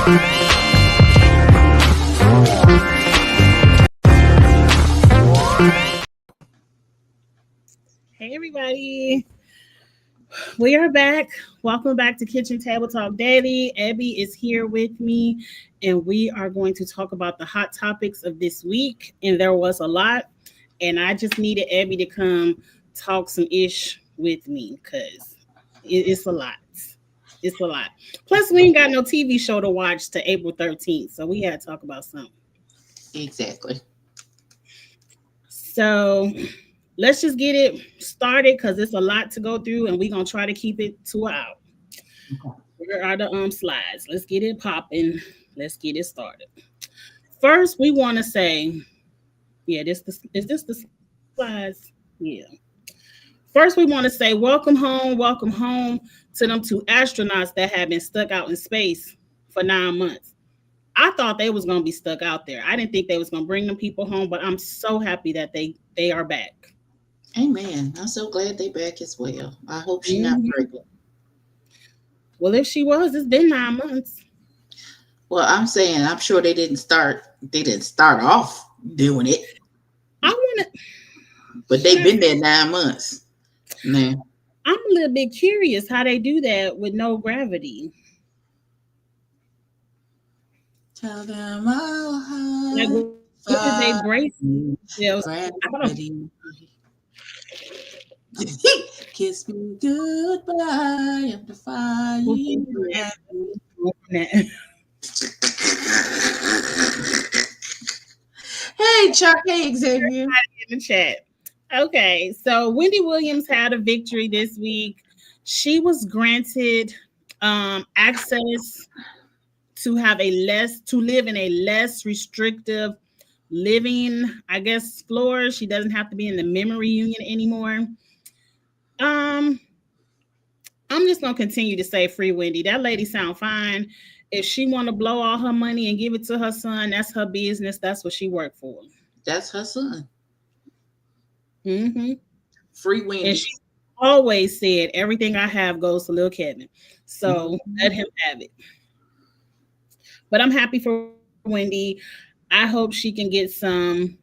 Hey everybody, we are back. Welcome back to Kitchen Table Talk Daily. Abby is here with me, and we are going to talk about the hot topics of this week. And there was a lot, and I just needed Abby to come talk some ish with me because it's a lot. It's a lot. Plus, we ain't got no TV show to watch to April 13th, so we had to talk about something. Exactly. So let's just get it started because it's a lot to go through, and we're gonna try to keep it to an hour. Okay. Where are the slides? Let's get it popping. Let's get it started. First, we want to say, is this the slides? Yeah. First, we want to say welcome home to them two astronauts that have been stuck out in space for 9 months. I thought they was gonna be stuck out there. I didn't think they was gonna bring them people home, but I'm so happy that they are back. Amen. I'm so glad they back as well. I hope she's not pregnant. Well, if she was, it's been 9 months. Well, I'm saying I'm sure they didn't start off doing it. I wanna But they've been there 9 months. Man. I'm a little bit curious how they do that with no gravity. Tell them all how Like, what did they brace themselves? gravity. Kiss me goodbye after 5 years. Hey, Chuck. Hey, Xavier. In the chat. Okay, so Wendy Williams had a victory this week. She was granted access to live in a less restrictive living, I guess, floor. She doesn't have to be in the memory union anymore. I'm just gonna continue to say free Wendy. That lady sound fine. If she want to blow all her money and give it to her son, that's her business. That's what she worked for. That's her son. Mm-hmm. Free Wendy. And she always said, everything I have goes to little Kevin. So let him have it. But I'm happy for Wendy. I hope she can get some.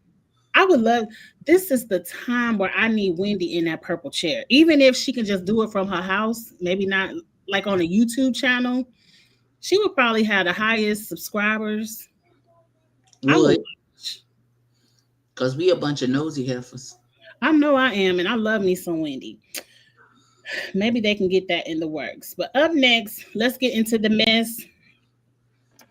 This is the time where I need Wendy in that purple chair. Even if she can just do it from her house, maybe not like on a YouTube channel, she would probably have the highest subscribers. Would. Because we a bunch of nosy heifers. I know I am, and I love me some Wendy. Maybe they can get that in the works. But up next, let's get into the mess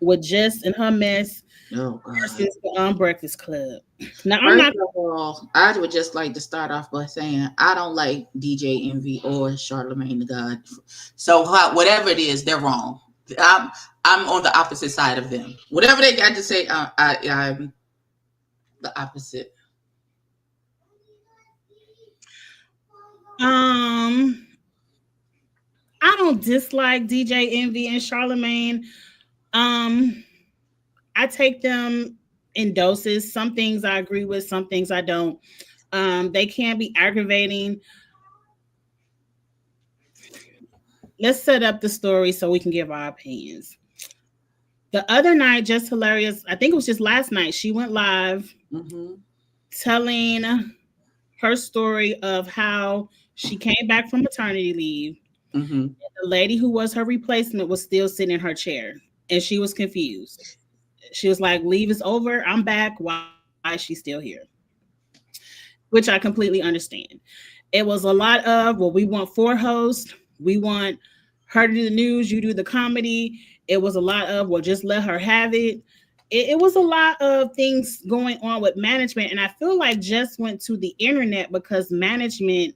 with Jess and her mess versus the Breakfast Club. Now, First of all, I would just like to start off by saying I don't like DJ Envy or Charlamagne the God. So whatever it is, they're wrong. I'm on the opposite side of them. Whatever they got to say, I'm the opposite. I don't dislike DJ Envy and Charlamagne. I take them in doses. Some things I agree with, some things I don't. They can be aggravating. Let's set up the story so we can give our opinions. The other night, Just Hilarious, I think it was just last night, she went live telling her story of how she came back from maternity leave. The lady who was her replacement was still sitting in her chair, and she was confused. She was like, leave is over. I'm back. Why is she still here? Which I completely understand. It was a lot of, well, we want 4 hosts. We want her to do the news. You do the comedy. It was a lot of, well, just let her have it. It was a lot of things going on with management. And I feel like Jess went to the internet because management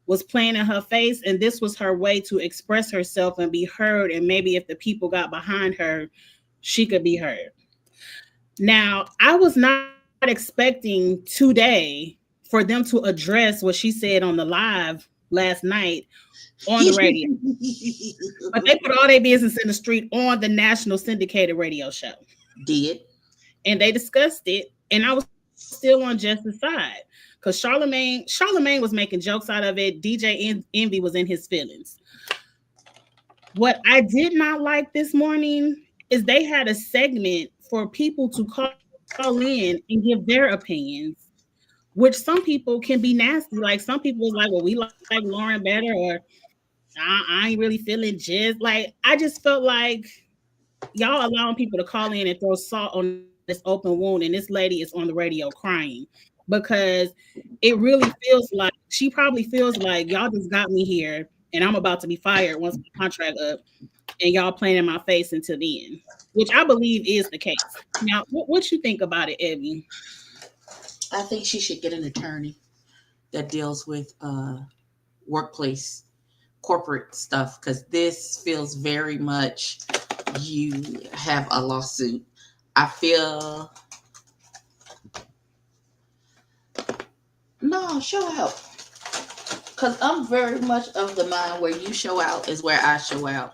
was playing in her face. And this was her way to express herself and be heard. And maybe if the people got behind her, she could be heard. Now, I was not expecting today for them to address what she said on the live last night on the radio. But they put all their business in the street on the national syndicated radio show. Did. And they discussed it. And I was still on Jess's side. Because Charlamagne was making jokes out of it. DJ Envy was in his feelings. What I did not like this morning, is they had a segment for people to call in and give their opinions, which some people can be nasty. Like some people is like, well, we like Lauren better, or I ain't really feeling Jizz. Like I just felt like y'all allowing people to call in and throw salt on this open wound, and this lady is on the radio crying because it really feels like she probably feels like y'all just got me here and I'm about to be fired once my contract up, and y'all playing in my face until the end, which I believe is the case. Now, what you think about it, Evie? I think she should get an attorney that deals with workplace corporate stuff, because this feels very much you have a lawsuit. I feel no, show out. Because I'm very much of the mind where you show out is where I show out.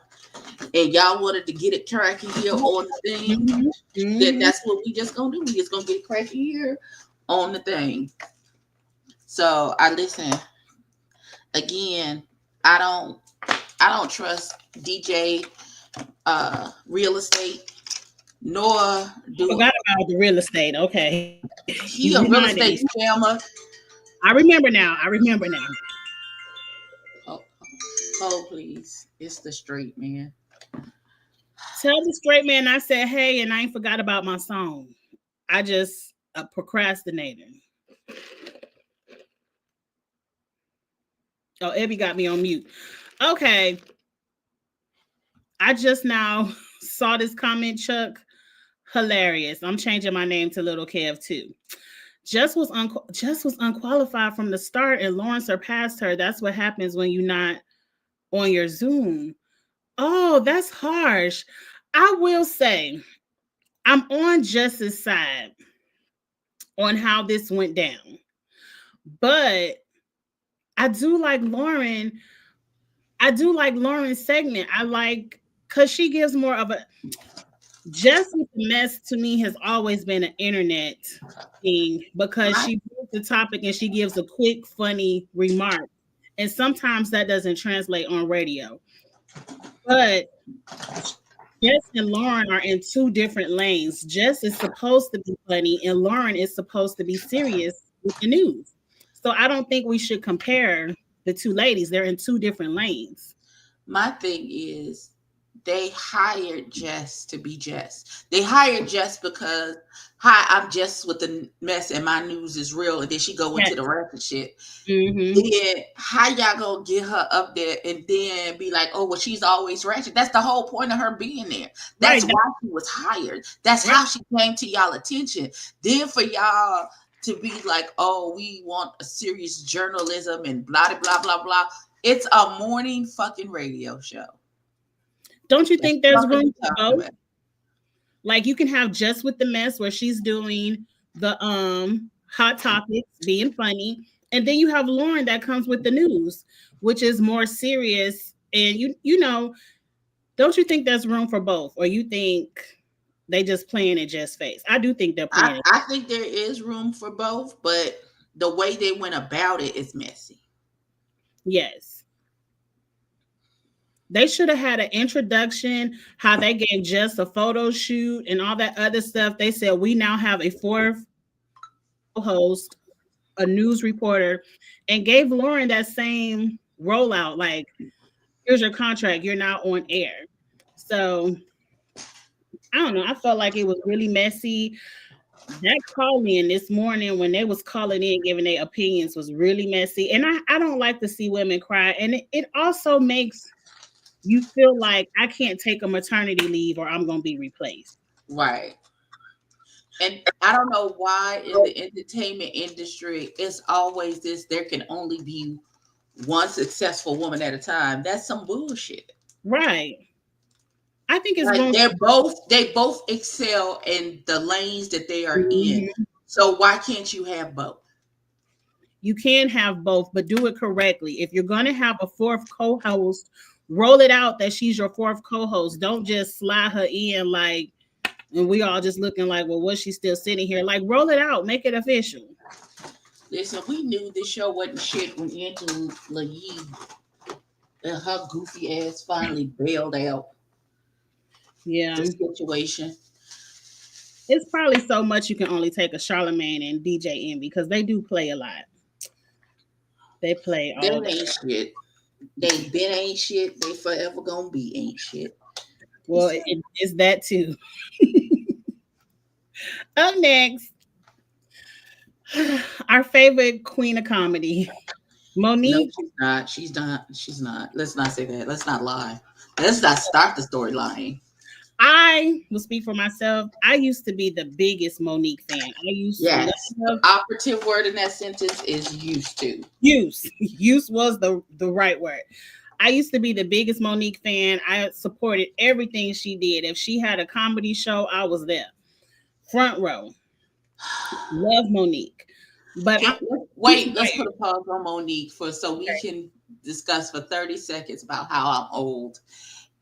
And y'all wanted to get it cracking here on the thing. Then that's what we just gonna do. We just gonna get it cracking here on the thing. So I listen. Again, I don't trust DJ real estate, nor do I forgot about the real estate. Okay. He a real estate scammer. I remember now. Oh, please. It's the straight man. Tell the straight man I said, hey, and I ain't forgot about my song. I just a procrastinator. Oh, Evie got me on mute. Okay. I just now saw this comment, Chuck. Hilarious. I'm changing my name to Little Kev too. Just was unqualified from the start, and Lauren surpassed her. That's what happens when you're not on your Zoom. Oh, that's harsh. I will say I'm on Jess's side on how this went down. But I do like Lauren. I do like Lauren's segment. I like because she gives more of a Jess with the mess to me has always been an internet thing because she brings the topic and she gives a quick, funny remark. And sometimes that doesn't translate on radio. But Jess and Lauren are in two different lanes. Jess is supposed to be funny and Lauren is supposed to be serious with the news. So I don't think we should compare the two ladies. They're in two different lanes. My thing is they hired Jess to be Jess. They hired Jess because, hi, I'm Jess with the mess and my news is real. And then she go into the ratchet shit. Mm-hmm. Then how y'all gonna get her up there and then be like, oh, well, she's always ratchet. That's the whole point of her being there. That's why she was hired. That's how she came to y'all attention. Then for y'all to be like, oh, we want a serious journalism and blah, blah, blah, blah. It's a morning fucking radio show. Don't you think there's room for both? Like you can have Just with the Mess where she's doing the hot topics, being funny, and then you have Lauren that comes with the news, which is more serious. And you know, don't you think there's room for both, or you think they just playing at Jess' face? I do think they're playing. I think there is room for both, but the way they went about it is messy. Yes. They should have had an introduction, how they gave Jess a photo shoot and all that other stuff. They said, we now have a fourth host, a news reporter, and gave Lauren that same rollout. Like, here's your contract. You're now on air. So, I don't know. I felt like it was really messy. That call in this morning when they was calling in, giving their opinions was really messy. And I don't like to see women cry. And it also makes you feel like I can't take a maternity leave or I'm going to be replaced. Right. And I don't know why in the entertainment industry, it's always this, there can only be one successful woman at a time. That's some bullshit. Right. I think it's like they both excel in the lanes that they are in. So why can't you have both? You can have both, but do it correctly. If you're going to have a fourth co-host, roll it out that she's your fourth co-host. Don't just slide her in like, and we all just looking like, well, was she still sitting here? Like, roll it out, make it official. Listen, we knew this show wasn't shit when Angela Yee and her goofy ass finally bailed out. Yeah. the situation. It's probably so much you can only take a Charlemagne and DJ Envy because they do play a lot. They play They all the ain't shit. They been ain't shit. They forever gonna be ain't shit. well, it's that too. Up next, our favorite queen of comedy, No, Monique. she's not. She's not. She's not. Let's not say that. Let's not lie. Let's not start the story lying. I will speak for myself. I used to be the biggest Monique fan. I used to Yes. The love operative word in that sentence is used to. use. Use was the right word. I used to be the biggest Monique fan. I supported everything she did. If she had a comedy show, I was there. Front row. Love Monique. But Wait, let's put a pause on Monique so we can discuss for 30 seconds about how I'm old.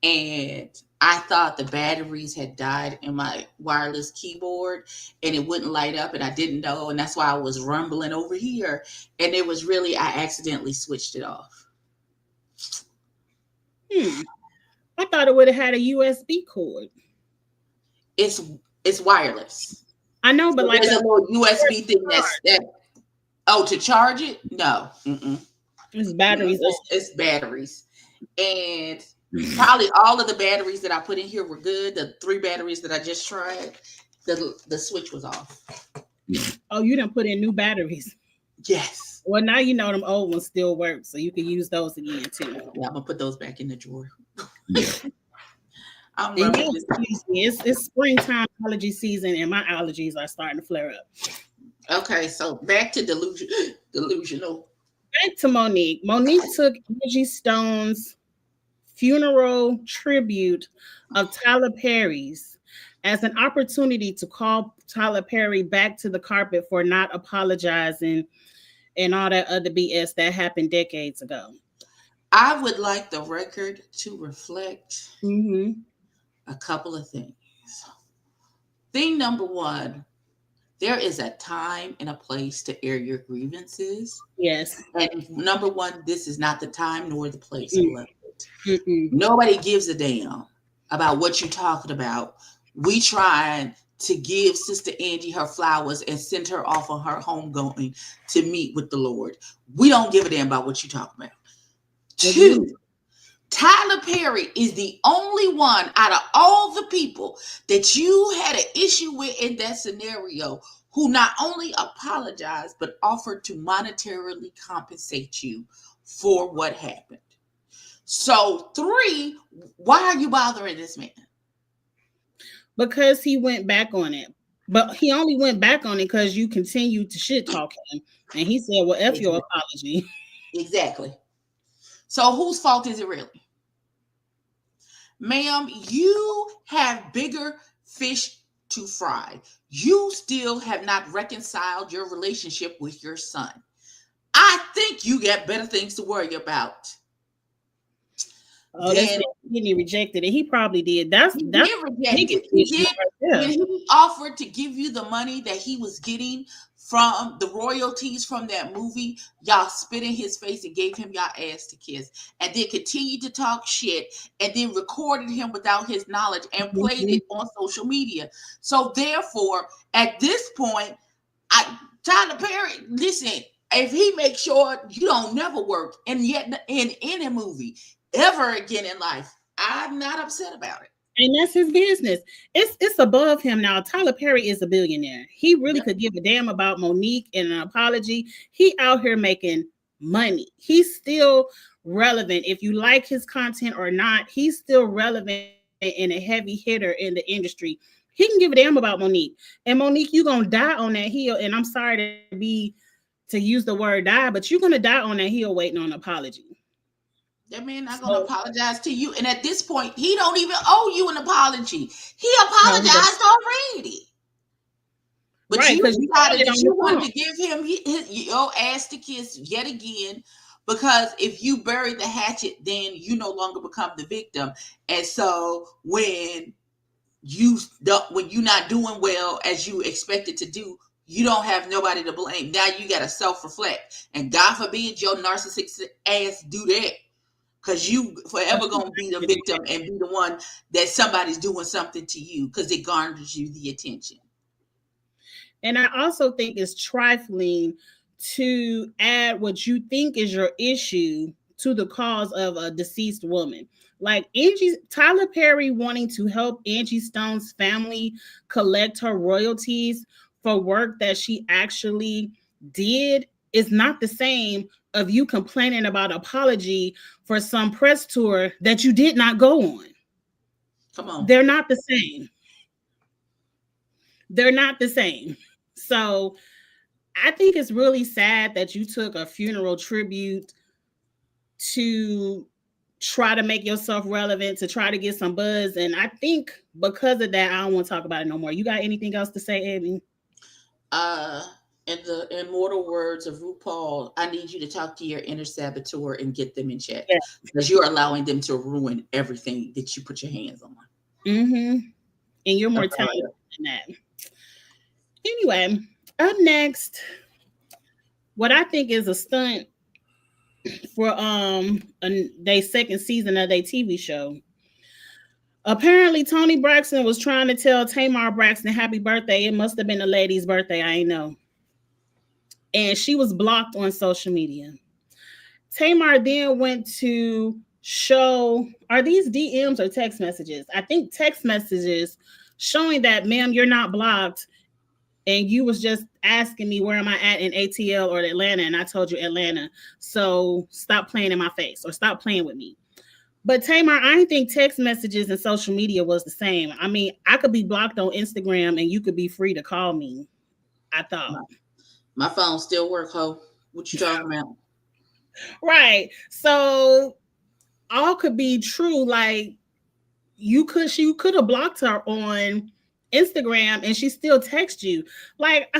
And I thought the batteries had died in my wireless keyboard and it wouldn't light up and I didn't know. And that's why I was rumbling over here. And it was really, I accidentally switched it off. I thought it would have had a USB cord. It's wireless. I know, but so like there's a little USB thing that. Oh, to charge it? No. It's batteries. It's batteries. And probably all of the batteries that I put in here were good. The 3 batteries that I just tried, the switch was off. Oh, you didn't put in new batteries? Yes. Well, now you know them old ones still work, so you can use those again too. Yeah, I'm gonna put those back in the drawer. It's springtime allergy season, and my allergies are starting to flare up. Okay, so back to delusional. Back to Monique. Monique took Angie Stone's funeral tribute of Tyler Perry's as an opportunity to call Tyler Perry back to the carpet for not apologizing and all that other BS that happened decades ago. I would like the record to reflect a couple of things. Thing number one, there is a time and a place to air your grievances. Yes. And number one, this is not the time nor the place. Nobody gives a damn about what you're talking about. We trying to give Sister Angie her flowers and send her off on her homegoing to meet with the Lord. We don't give a damn about what you're talking about. 2, Tyler Perry is the only one out of all the people that you had an issue with in that scenario who not only apologized, but offered to monetarily compensate you for what happened. So 3, why are you bothering this man? Because he went back on it. But he only went back on it because you continued to shit talk him. And he said, well, F your apology. Exactly. So whose fault is it really? Ma'am, you have bigger fish to fry. You still have not reconciled your relationship with your son. I think you got better things to worry about. Oh, he rejected it. He probably did. He did. When he offered to give you the money that he was getting from the royalties from that movie, y'all spit in his face and gave him y'all ass to kiss, and then continued to talk shit, and then recorded him without his knowledge and played it on social media. So therefore, at this point, Tyler Perry, listen, if he makes sure you don't never work and yet in any movie ever again in life, I'm not upset about it. And that's his business. It's above him now. Tyler Perry is a billionaire. He really could give a damn about Monique and an apology. He out here making money. He's still relevant. If you like his content or not, he's still relevant and a heavy hitter in the industry. He can give a damn about Monique. And Monique, you're going to die on that hill. And I'm sorry to use the word die, but you're going to die on that hill waiting on an apology. That man not going to apologize to you. And at this point, he don't even owe you an apology. He apologized already. But right, you decided that you wanted to give him your ass to kiss yet again, because if you bury the hatchet, then you no longer become the victim. And so when you're not doing well as you expected to do, you don't have nobody to blame. Now you got to self-reflect. And God forbid your narcissistic ass do that. because you forever gonna be the victim and be the one that somebody's doing something to you because it garners you the attention. And I also think it's trifling to add what you think is your issue to the cause of a deceased woman. Like Tyler Perry wanting to help Angie Stone's family collect her royalties for work that she actually did is not the same of you complaining about apology for some press tour that you did not go on. Come on. They're not the same. They're not the same. So I think it's really sad that you took a funeral tribute to try to make yourself relevant, to try to get some buzz. And I think because of that, I don't want to talk about it no more. You got anything else to say, Abby? In the immortal words of RuPaul, I need you to talk to your inner saboteur and get them in check. Because you're allowing them to ruin everything that you put your hands on. Mm-hmm. And you're more talented than that. Anyway, up next, what I think is a stunt for their second season of their TV show. Apparently, Toni Braxton was trying to tell Tamar Braxton happy birthday. It must have been a lady's birthday. I ain't know. And she was blocked on social media. Tamar then went to show, are these DMs or text messages? I think text messages showing that, ma'am, you're not blocked. And you was just asking me where am I at in ATL or Atlanta, and I told you Atlanta. So stop playing in my face or stop playing with me. But Tamar, I didn't think text messages and social media was the same. I mean, I could be blocked on Instagram and you could be free to call me. I thought. My phone still work, ho. What you talking about? Right. So all could be true. Like you could have blocked her on Instagram and she still text you. Like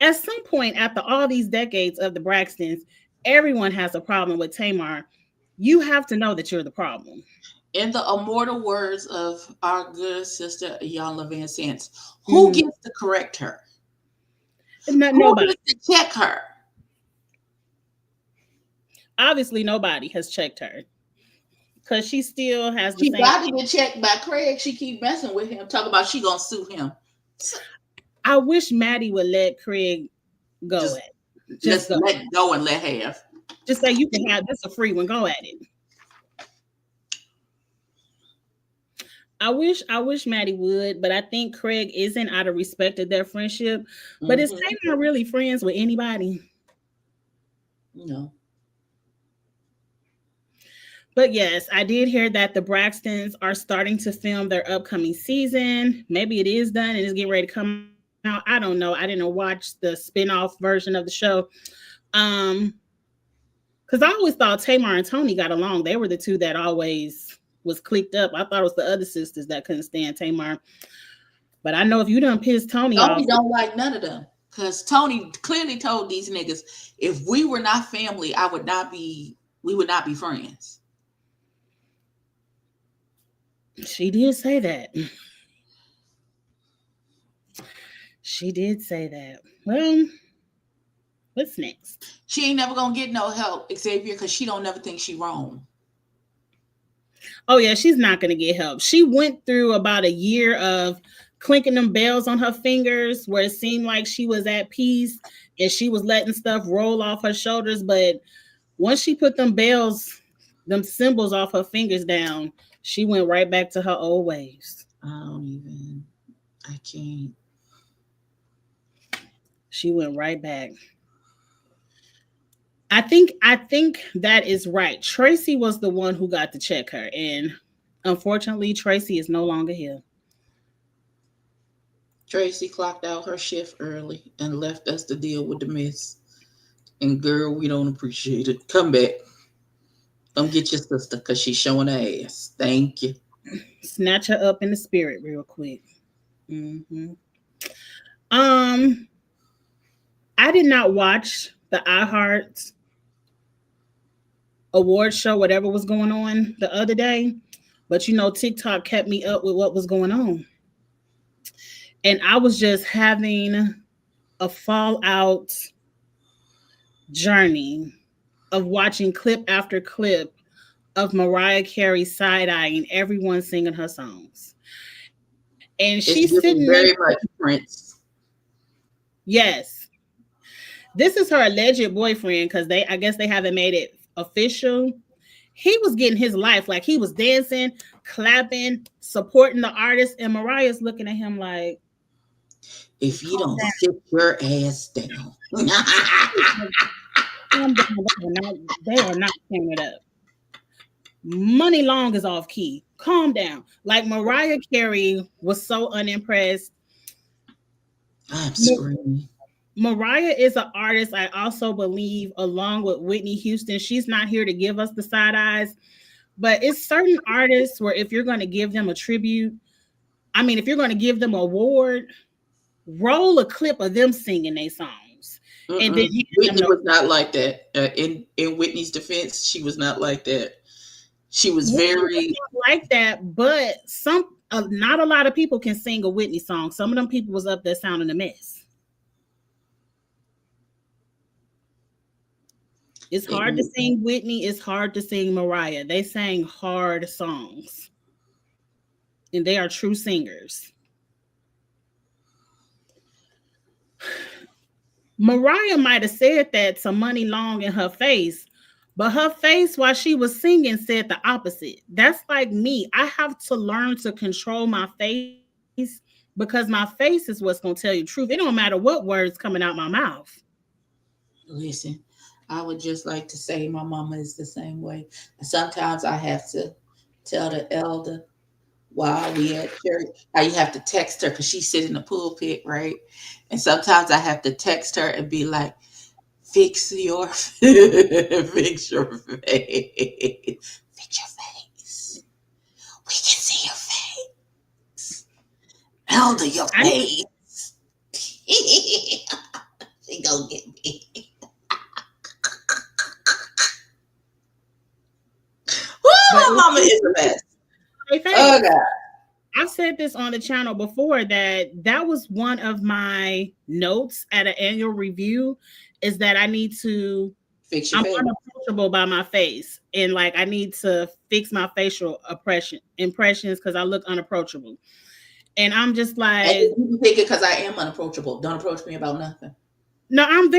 at some point after all these decades of the Braxtons, everyone has a problem with Tamar. You have to know that you're the problem. In the immortal words of our good sister Iyanla Vanzant, who gets to correct her? Nobody. Who gets to check her? Obviously, nobody has checked her. Because she still has the same. She got to get checked by Craig. She keep messing with him. Talk about she gonna sue him. I wish Maddie would let Craig go Just let go and let have. Just say you can have this a free one. Go at it. I wish Maddie would, but I think Craig isn't out of respect of their friendship. But is Tamar really friends with anybody? No. But yes, I did hear that the Braxtons are starting to film their upcoming season. Maybe it is done and it's getting ready to come out. I don't know. I didn't watch the spinoff version of the show. Because I always thought Tamar and Toni got along. They were the two that always was clicked up. I thought it was the other sisters that couldn't stand Tamar. But I know if you done pissed Toni off. Toni don't like none of them. Because Toni clearly told these niggas, if we were not family, we would not be friends. She did say that. She did say that. Well, what's next? She ain't never gonna get no help, Xavier, because she don't never think she wrong. Oh yeah, she's not gonna get help. She went through about a year of clinking them bells on her fingers where it seemed like she was at peace and she was letting stuff roll off her shoulders. But once she put them bells, them symbols off her fingers down, she went right back to her old ways. I can't. She went right back. I think that is right. Tracy was the one who got to check her. And unfortunately, Tracy is no longer here. Tracy clocked out her shift early and left us to deal with the mess. And girl, we don't appreciate it. Come back. Don't get your sister because she's showing her ass. Thank you. Snatch her up in the spirit real quick. Mm-hmm. I did not watch the iHeart award show, whatever was going on the other day. But you know, TikTok kept me up with what was going on. And I was just having a fallout journey of watching clip after clip of Mariah Carey side-eyeing everyone singing her songs. And she's sitting very much Prince. Yes. This is her alleged boyfriend, because I guess they haven't made it official. He was getting his life, like he was dancing, clapping, supporting the artist, and Mariah's looking at him like, if you don't sit your ass down. They are not tearing it up. Money Long is off key. Calm down. Like Mariah Carey was so unimpressed. I'm screaming. Mariah is an artist, I also believe, along with Whitney Houston. She's not here to give us the side eyes, but it's certain artists where if you're going to give them a tribute, if you're going to give them an award, roll a clip of them singing their songs. And then Whitney was not like that. In Whitney's defense, she was not like that. She was very like that, but not a lot of people can sing a Whitney song. Some of them people was up there sounding a mess. It's hard to sing Whitney. It's hard to sing Mariah. They sang hard songs. And they are true singers. Mariah might have said that to Money Long in her face, but her face while she was singing said the opposite. That's like me. I have to learn to control my face because my face is what's going to tell you the truth. It don't matter what words coming out my mouth. Listen, I would just like to say my mama is the same way. Sometimes I have to tell the elder while we at church, you have to text her because she sits in the pulpit, right? And sometimes I have to text her and be like, fix your face. Fix your face. Fix your face. We can see your face. Elder, your face. She gonna get me. My mama is the best. Oh God. I've said this on the channel before that was one of my notes at an annual review is that I need to fix your face. Unapproachable by my face, and like I need to fix my facial impressions because I look unapproachable. And I'm just like, you think it because I am unapproachable. Don't approach me about nothing. No, I'm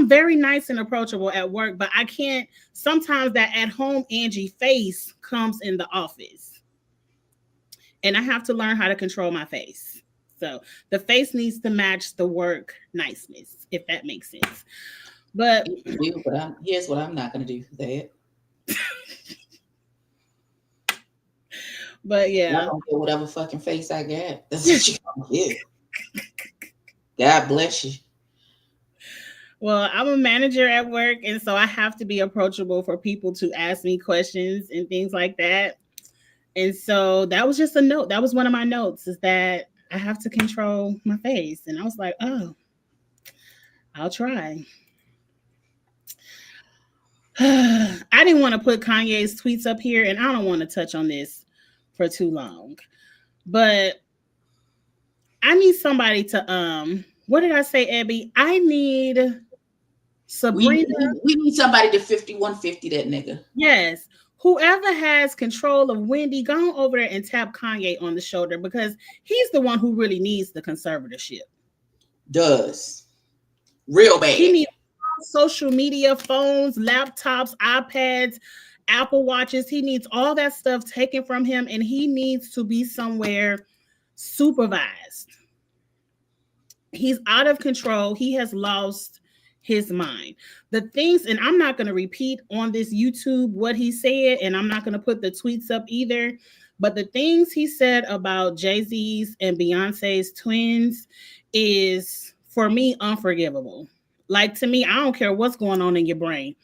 very nice and approachable at work, but I can't. Sometimes that at home Angie face comes in the office, and I have to learn how to control my face. So the face needs to match the work niceness, if that makes sense. But here's what I'm not going to do for that. But yeah, I'm gonna get whatever fucking face I got. That's what you gonna get. God bless you. Well, I'm a manager at work, and so I have to be approachable for people to ask me questions and things like that. And so that was just a note. That was one of my notes, is that I have to control my face. And I was like, oh, I'll try. I didn't want to put Kanye's tweets up here, and I don't want to touch on this for too long. But I need somebody to, what did I say, Abby? I need Sabrina. We need somebody to 5150 that nigga. Yes. Whoever has control of Wendy, go over there and tap Kanye on the shoulder, because he's the one who really needs the conservatorship. Does. Real bad. He needs social media, phones, laptops, iPads, Apple Watches. He needs all that stuff taken from him, and he needs to be somewhere supervised. He's out of control. He has lost his mind. The things, and I'm not going to repeat on this YouTube what he said, and I'm not going to put the tweets up either, but the things he said about Jay-Z's and Beyonce's twins is, for me, unforgivable. Like, to me, I don't care what's going on in your brain.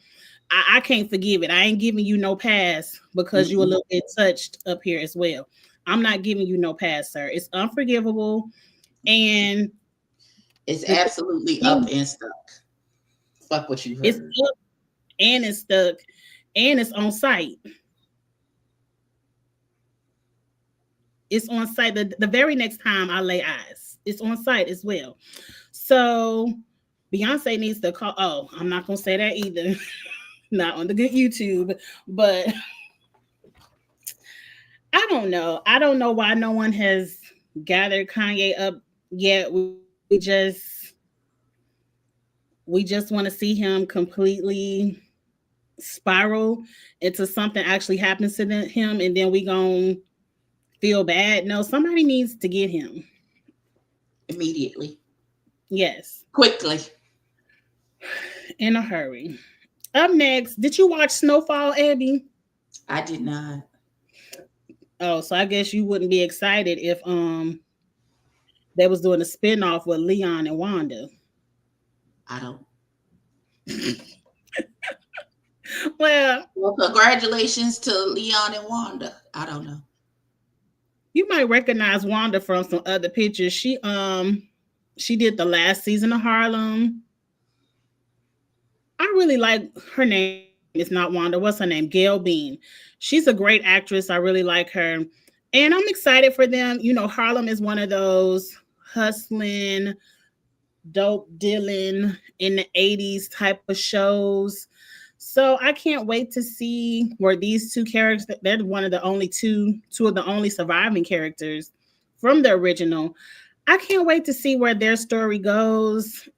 I can't forgive it. I ain't giving you no pass because you a little bit touched up here as well. I'm not giving you no pass, sir. It's unforgivable, and it's absolutely up and stuck. Fuck what you heard. It's up and it's stuck and it's on site. It's on site. The very next time I lay eyes, it's on site as well. So Beyonce needs to call. Oh, I'm not gonna say that either. not on the good YouTube, but I don't know. I don't know why no one has gathered Kanye up yet. We just want to see him completely spiral into something actually happens to him, and then we gonna feel bad. No, somebody needs to get him immediately. Yes, quickly, in a hurry. Up next, did you watch Snowfall, Abby? I did not. Oh, so I guess you wouldn't be excited if they was doing a spinoff with Leon and Wanda. I don't. Well, congratulations to Leon and Wanda. I don't know. You might recognize Wanda from some other pictures. She did the last season of Harlem. I really like her name. It's not Wanda. What's her name? Gail Bean. She's a great actress. I really like her. And I'm excited for them. You know, Harlem is one of those hustling, dope dealing in the 80s type of shows. So I can't wait to see where these two characters, they're one of the only two of the only surviving characters from the original. I can't wait to see where their story goes.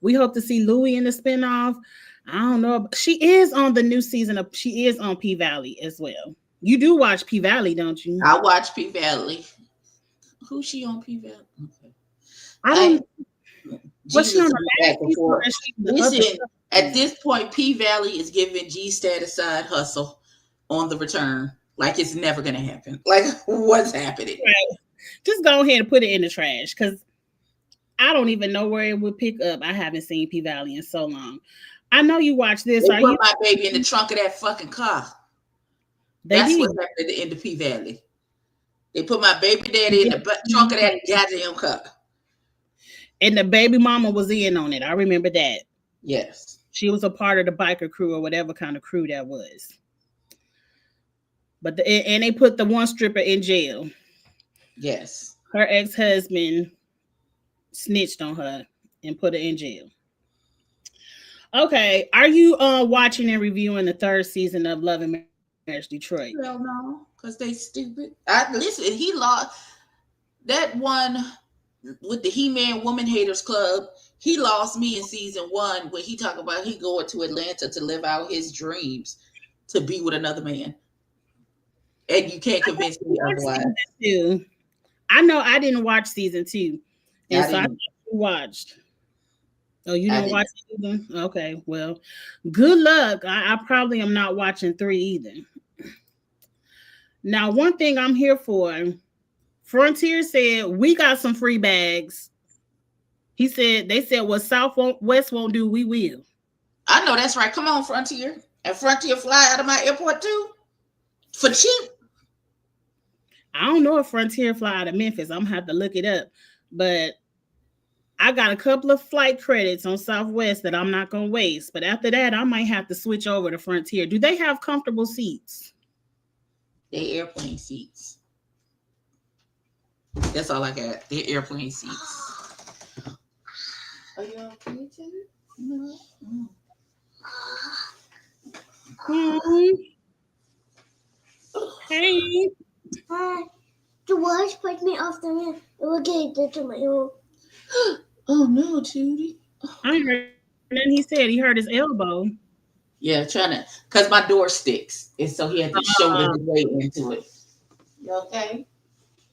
We hope to see Louie in the spinoff. I don't know. She is on the new season of, she is on P-Valley as well. You do watch P-Valley, don't you? I watch P-Valley. Who's she on P-Valley? Okay. I don't. What's she on the Listen, at this point, P-Valley is giving G Status side hustle on the return. Like it's never going to happen. Like what's happening? Right. Just go ahead and put it in the trash because I don't even know where it would pick up. I haven't seen P-Valley in so long. I know you watch this. They put my baby in the trunk of that fucking car. That's what happened at the end of P-Valley. They put my baby daddy in the trunk of that goddamn car. And the baby mama was in on it. I remember that. Yes. She was a part of the biker crew or whatever kind of crew that was. But and they put the one stripper in jail. Yes. Her ex-husband snitched on her and put her in jail. Okay. Are you watching and reviewing the third season of Love and Marriage Detroit? Hell no, because they stupid. Listen, he lost that one with the He-Man Woman Haters Club. He lost me in season 1 when he talked about he going to Atlanta to live out his dreams to be with another man. And you can't convince me otherwise. I know I didn't watch season 2. And so I watched. Oh, you didn't watch it either? Okay, well, good luck. I probably am not watching 3 either. Now, one thing I'm here for, Frontier said, we got some free bags. They said, what Southwest won't do, we will. I know that's right. Come on, Frontier. And Frontier fly out of my airport too? For cheap? I don't know if Frontier fly out of Memphis. I'm going to have to look it up. But I got a couple of flight credits on Southwest that I'm not going to waste. But after that, I might have to switch over to Frontier. Do they have comfortable seats? They airplane seats. That's all I got. They're airplane seats. Are you okay too? No. Hey. The watch put me off the roof. It will get it to my home. Oh no, Tootie. I heard. And then he said he hurt his elbow. Yeah, because my door sticks. And so he had to shoulder his way into it. You okay?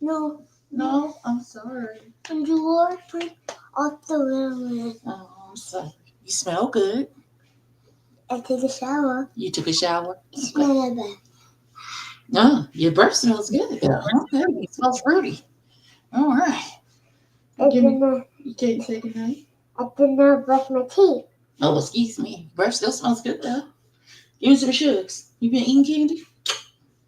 No. No, I'm sorry. And the watch put off the roof. Oh, I'm sorry. You smell good. I took a shower. You took a shower? It's not bad. No, your breath smells good though. Okay, it smells fruity. All right. You can't say goodnight? I did not brush my teeth. Oh, excuse me. Breath still smells good though. Give me some sugar. You been eating candy?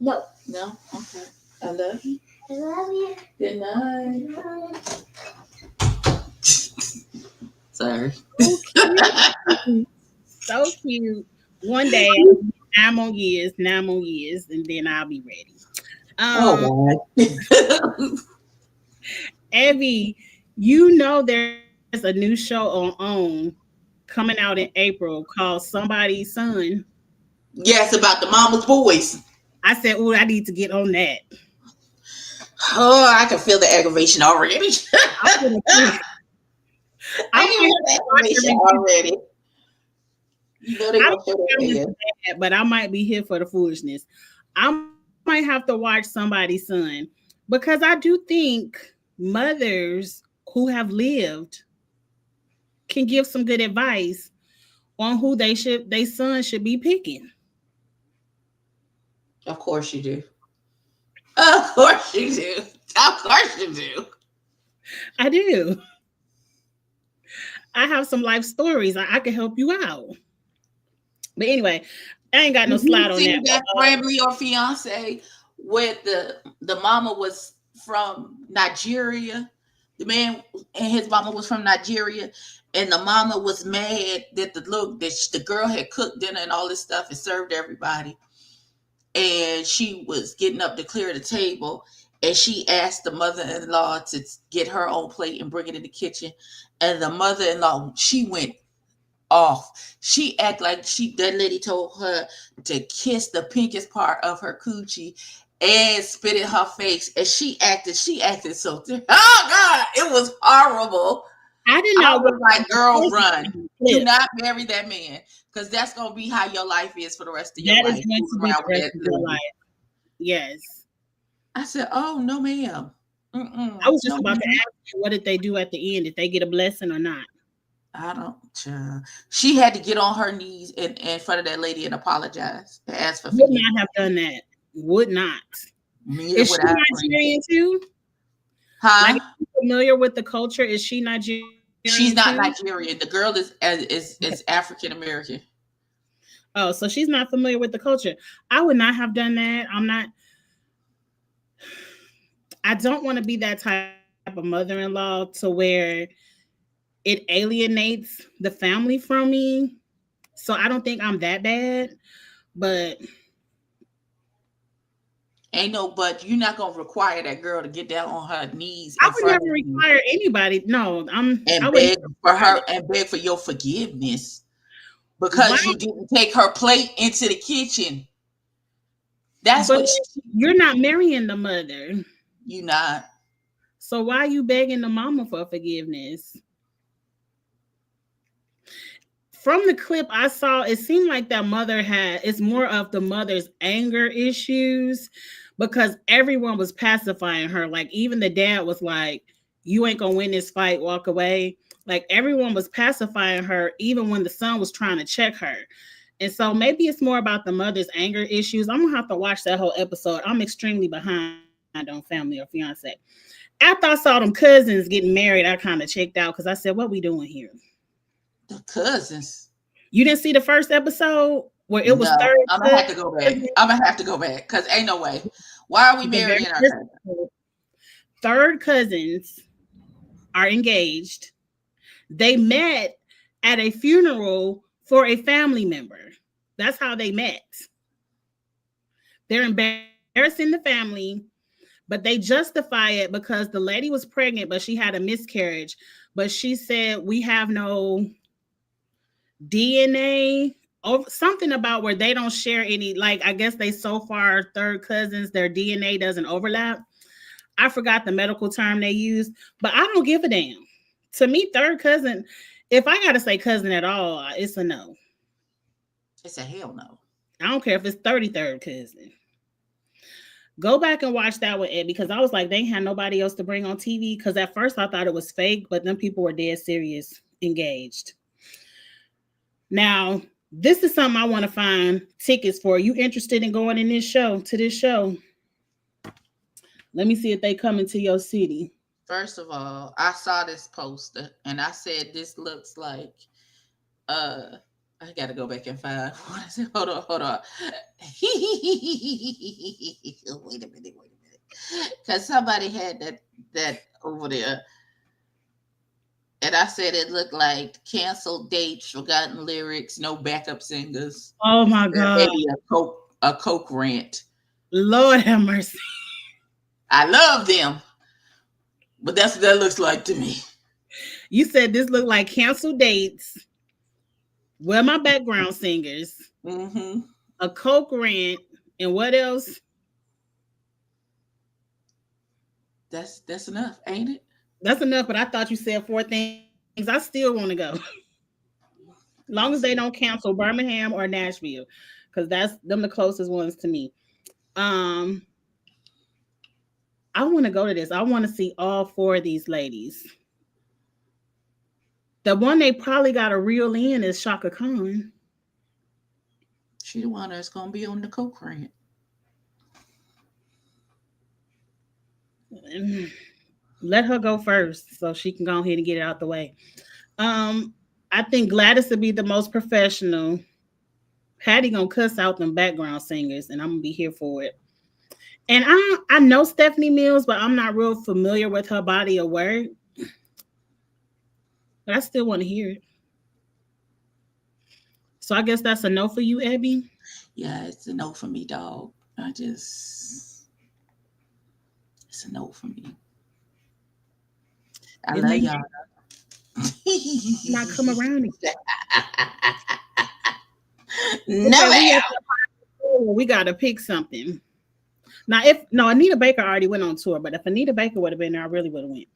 No. No? Okay. I love you. I love you. Good night. Sorry. So cute. One day, 9 more years, and then I'll be ready. Oh, Evie, you know there's a new show on OWN coming out in April called Somebody's Son. Yes, about the mama's boys. I said, "Oh, I need to get on that." Oh, I can feel the aggravation already. I feel the aggravation already. You know they gonna show that, but I might be here for the foolishness. I might have to watch Somebody's Son because I do think mothers who have lived can give some good advice on who their son should be picking. Of course you do. Of course you do. Of course you do. I do. I have some life stories. I can help you out. But anyway, I ain't got no slide on that. That Family or Fiance where the mama was from Nigeria. The man and his mama was from Nigeria, and the mama was mad that the girl had cooked dinner and all this stuff and served everybody, and she was getting up to clear the table, and she asked the mother-in-law to get her own plate and bring it in the kitchen, and the mother-in-law, she went off. She acted like that lady told her to kiss the pinkest part of her coochie and spit in her face, and she acted so oh God, it was horrible. I didn't know. I was like, girl, run. Do not marry that man, because that's gonna be how your life is for the rest of your life. That is going to be the rest of your life. Yes. I said, oh no, ma'am. I was just about to ask you, what did they do at the end? Did they get a blessing or not? I don't. She had to get on her knees in front of that lady and apologize and ask for forgiveness. Would not have done that. Would not. Is she Nigerian too? Huh? Like, are you familiar with the culture? Is she Nigerian? She's not Nigerian. The girl is African American. Oh, so she's not familiar with the culture. I would not have done that. I don't want to be that type of mother-in-law to where it alienates the family from me. So I don't think I'm that bad, but but you're not gonna require that girl to get down on her knees. I would never require anybody. No, beg for her and beg for your forgiveness because you didn't take her plate into the kitchen. That's what you're not marrying the mother. You're not. So why are you begging the mama for forgiveness? From the clip I saw, it seemed like that mother it's more of the mother's anger issues because everyone was pacifying her. Like even the dad was like, you ain't gonna win this fight, walk away. Like everyone was pacifying her, even when the son was trying to check her. And so maybe it's more about the mother's anger issues. I'm gonna have to watch that whole episode. I'm extremely behind on Family or Fiance. After I saw them cousins getting married, I kind of checked out because I said, what we doing here? The cousins. You didn't see the first episode where it was third? I'm gonna have to go back. I'm gonna have to go back because ain't no way. Why are we marrying our cousins? Third cousins are engaged. They met at a funeral for a family member. That's how they met. They're embarrassing the family, but they justify it because the lady was pregnant, but she had a miscarriage. But she said, we have no DNA or something about where they don't share any, like, I guess they so far third cousins, their DNA doesn't overlap. I forgot the medical term they used, but I don't give a damn. To me, third cousin, if I got to say cousin at all, it's a no. It's a hell no. I don't care if it's 33rd cousin. Go back and watch that one, Ed, because I was like, they ain't had nobody else to bring on TV. Because at first I thought it was fake, but then people were dead serious, engaged. Now, this is something I want to find tickets for. You interested in going to this show? Let me see if they come into your city. First of all, I saw this poster and I said, this looks like, I got to go back and find. Hold on. Wait a minute. Because somebody had that over there. And I said it looked like canceled dates, forgotten lyrics, no backup singers. Oh my God. Maybe a Coke rant. Lord have mercy. I love them. But that's what that looks like to me. You said this looked like canceled dates, Well, my background singers, a Coke rant, and what else? That's enough, ain't it? That's enough, but I thought you said 4 things. I still want to go. Long as they don't cancel Birmingham or Nashville, because that's them the closest ones to me. I want to go to this. I want to see all 4 of these ladies. The one they probably got to reel in is Shaka Khan. She the one that's gonna be on the Coke rant. Let her go first so she can go ahead and get it out the way. I think Gladys would be the most professional. Patty gonna cuss out them background singers, and I'm gonna be here for it. And I know Stephanie Mills, but I'm not real familiar with her body of work. But I still want to hear it. So I guess that's a no for you, Abby. Yeah, it's a no for me, dog. It's a no for me. I love y'all. Not come around again. No, we gotta pick something. Now, if no, Anita Baker already went on tour, but if Anita Baker would have been there, I really would have went.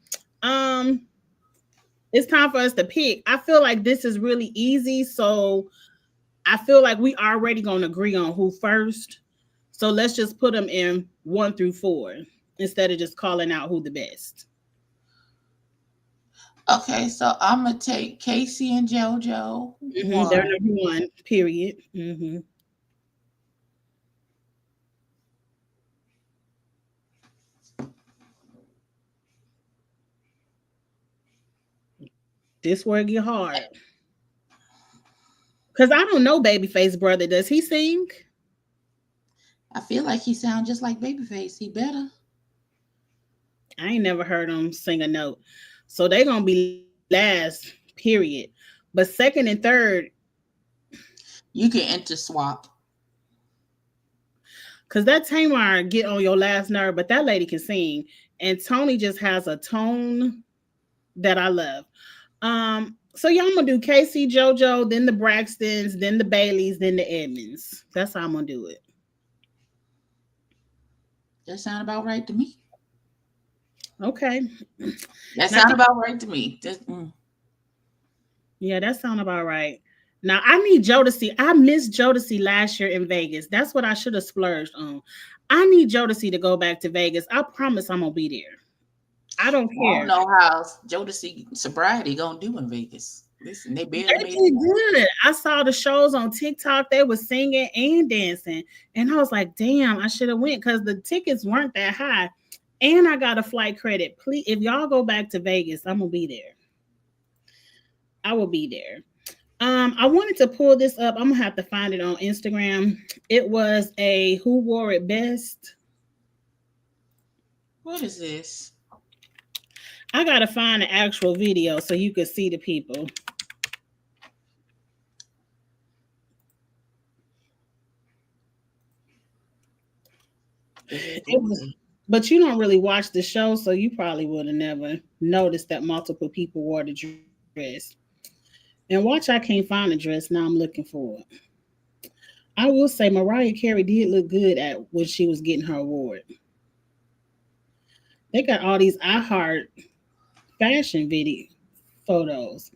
It's time for us to pick. I feel like this is really easy, so I feel like we already gonna agree on who first. So let's just put them in 1 through 4 instead of just calling out who the best. Okay, so I'm gonna take Casey and JoJo. They're number 1, period. This where it get hard. Because I don't know Babyface brother. Does he sing? I feel like he sounds just like Babyface. He better. I ain't never heard him sing a note. So they gonna be last, period. But second and third, you can enter swap. Cause that Tamar get on your last nerve, but that lady can sing. And Tony just has a tone that I love. So yeah, I'm gonna do Casey, JoJo, then the Braxtons, then the Baileys, then the Edmonds. That's how I'm gonna do it. That sound about right to me. Okay. That sound about right to me. Yeah, that sound about right. Now I need Jodeci. I missed Jodeci last year in Vegas. That's what I should have splurged on. I need Jodeci to go back to Vegas. I promise I'm gonna be there. I don't care. I don't know how Jodeci sobriety gonna do in Vegas. Listen, they barely made it good. I saw the shows on TikTok. They were singing and dancing, and I was like, "Damn, I should have went," because the tickets weren't that high, and I got a flight credit. Please, if y'all go back to Vegas, I'm gonna be there. I will be there. I wanted to pull this up. I'm gonna have to find it on Instagram. It was a Who Wore It Best. What is this? I gotta find an actual video so you could see the people. But you don't really watch the show, so you probably would have never noticed that multiple people wore the dress. And watch, I can't find the dress. Now I'm looking for it. I will say Mariah Carey did look good at when she was getting her award. They got all these iHeart fashion video photos.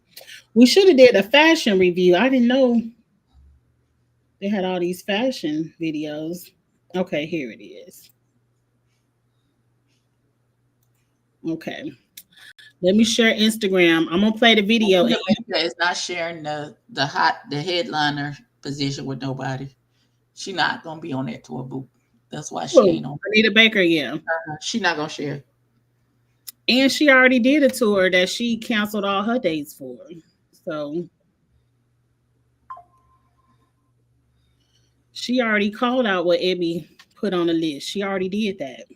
We should have did a fashion review. I didn't know they had all these fashion videos. Okay, here it is. Okay. Let me share Instagram. I'm gonna play the video. It's not sharing the headliner position with nobody. She not gonna be on that tour, boo. That's why she ain't on. Anita Baker, yeah. She not gonna share. And she already did a tour that she canceled all her dates for. So she already called out what Ebby put on the list. She already did that.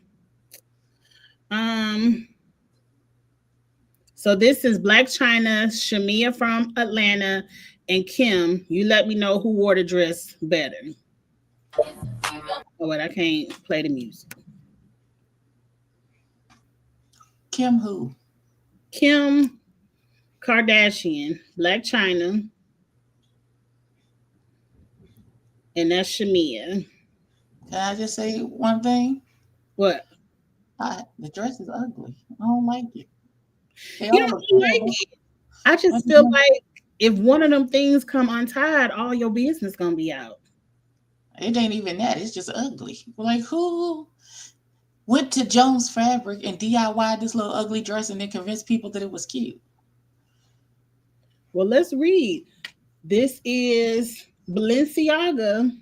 So this is Blac Chyna, Shamia from Atlanta, and Kim. You let me know who wore the dress better. Oh, wait, I can't play the music. Kim who? Kim Kardashian, Blac Chyna. and that's Shamia. Can I just say one thing? What? The dress is ugly. I don't like it. They You all don't look like terrible. it. I just feel like if one of them things come untied, all your business gonna be out. It ain't even that. It's just ugly. Like, who went to Jones Fabric and DIY this little ugly dress and then convinced people that it was cute? Well, let's read. This is Balenciaga,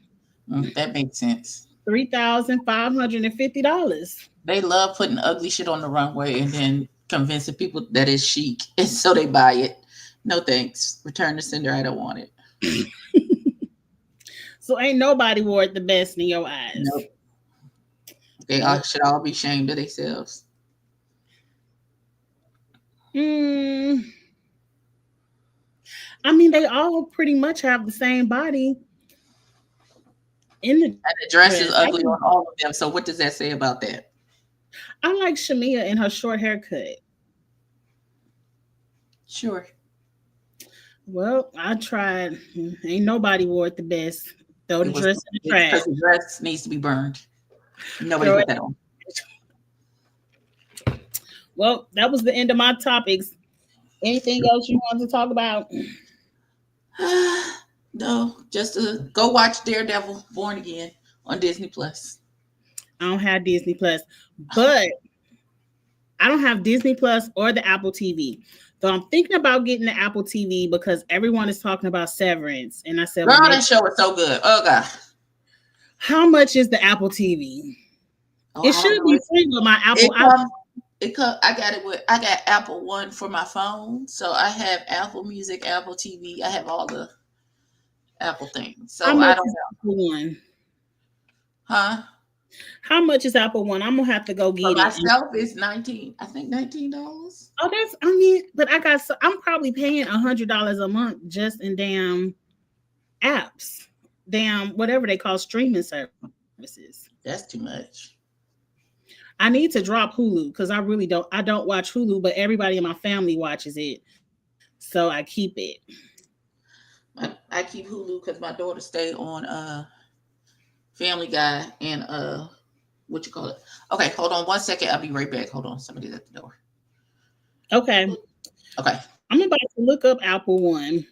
That makes sense. $3,550. They love putting ugly shit on the runway and then convincing people that it's chic, and so they buy it. No thanks. Return to sender. I don't want it. So ain't nobody wore it the best in your eyes. Nope. They all should all be ashamed of themselves. I mean, they all pretty much have the same body. And the dress is ugly on all of them. So what does that say about that? I like Shamia and her short haircut. Sure. Well, I tried. Ain't nobody wore it the best. Throw the dress in the trash. Because the dress needs to be burned. Nobody put that on. Well, that was the end of my topics. Anything else you want to talk about? No, just go watch Daredevil Born Again on Disney Plus. I don't have Disney Plus, but I don't have Disney Plus or the Apple TV. So I'm thinking about getting the Apple TV because everyone is talking about Severance. And I said, girl, that show is so good. Oh, God. How much is the Apple TV? It should be free with my Apple. I got Apple One for my phone. So I have Apple Music, Apple TV. I have all the Apple things. So I don't know. One? Huh? How much is Apple One? I'm gonna have to go get it. Myself is $19. Oh, but I'm probably paying $100 a month just in damn apps, whatever they call streaming services. That's too much. I need to drop Hulu because I don't watch Hulu, but everybody in my family watches it, so I keep it. I keep Hulu because my daughter stay on Family Guy and what you call it. Okay, hold on 1 second. I'll be right back. Hold on, somebody's at the door. Okay. I'm about to look up Apple One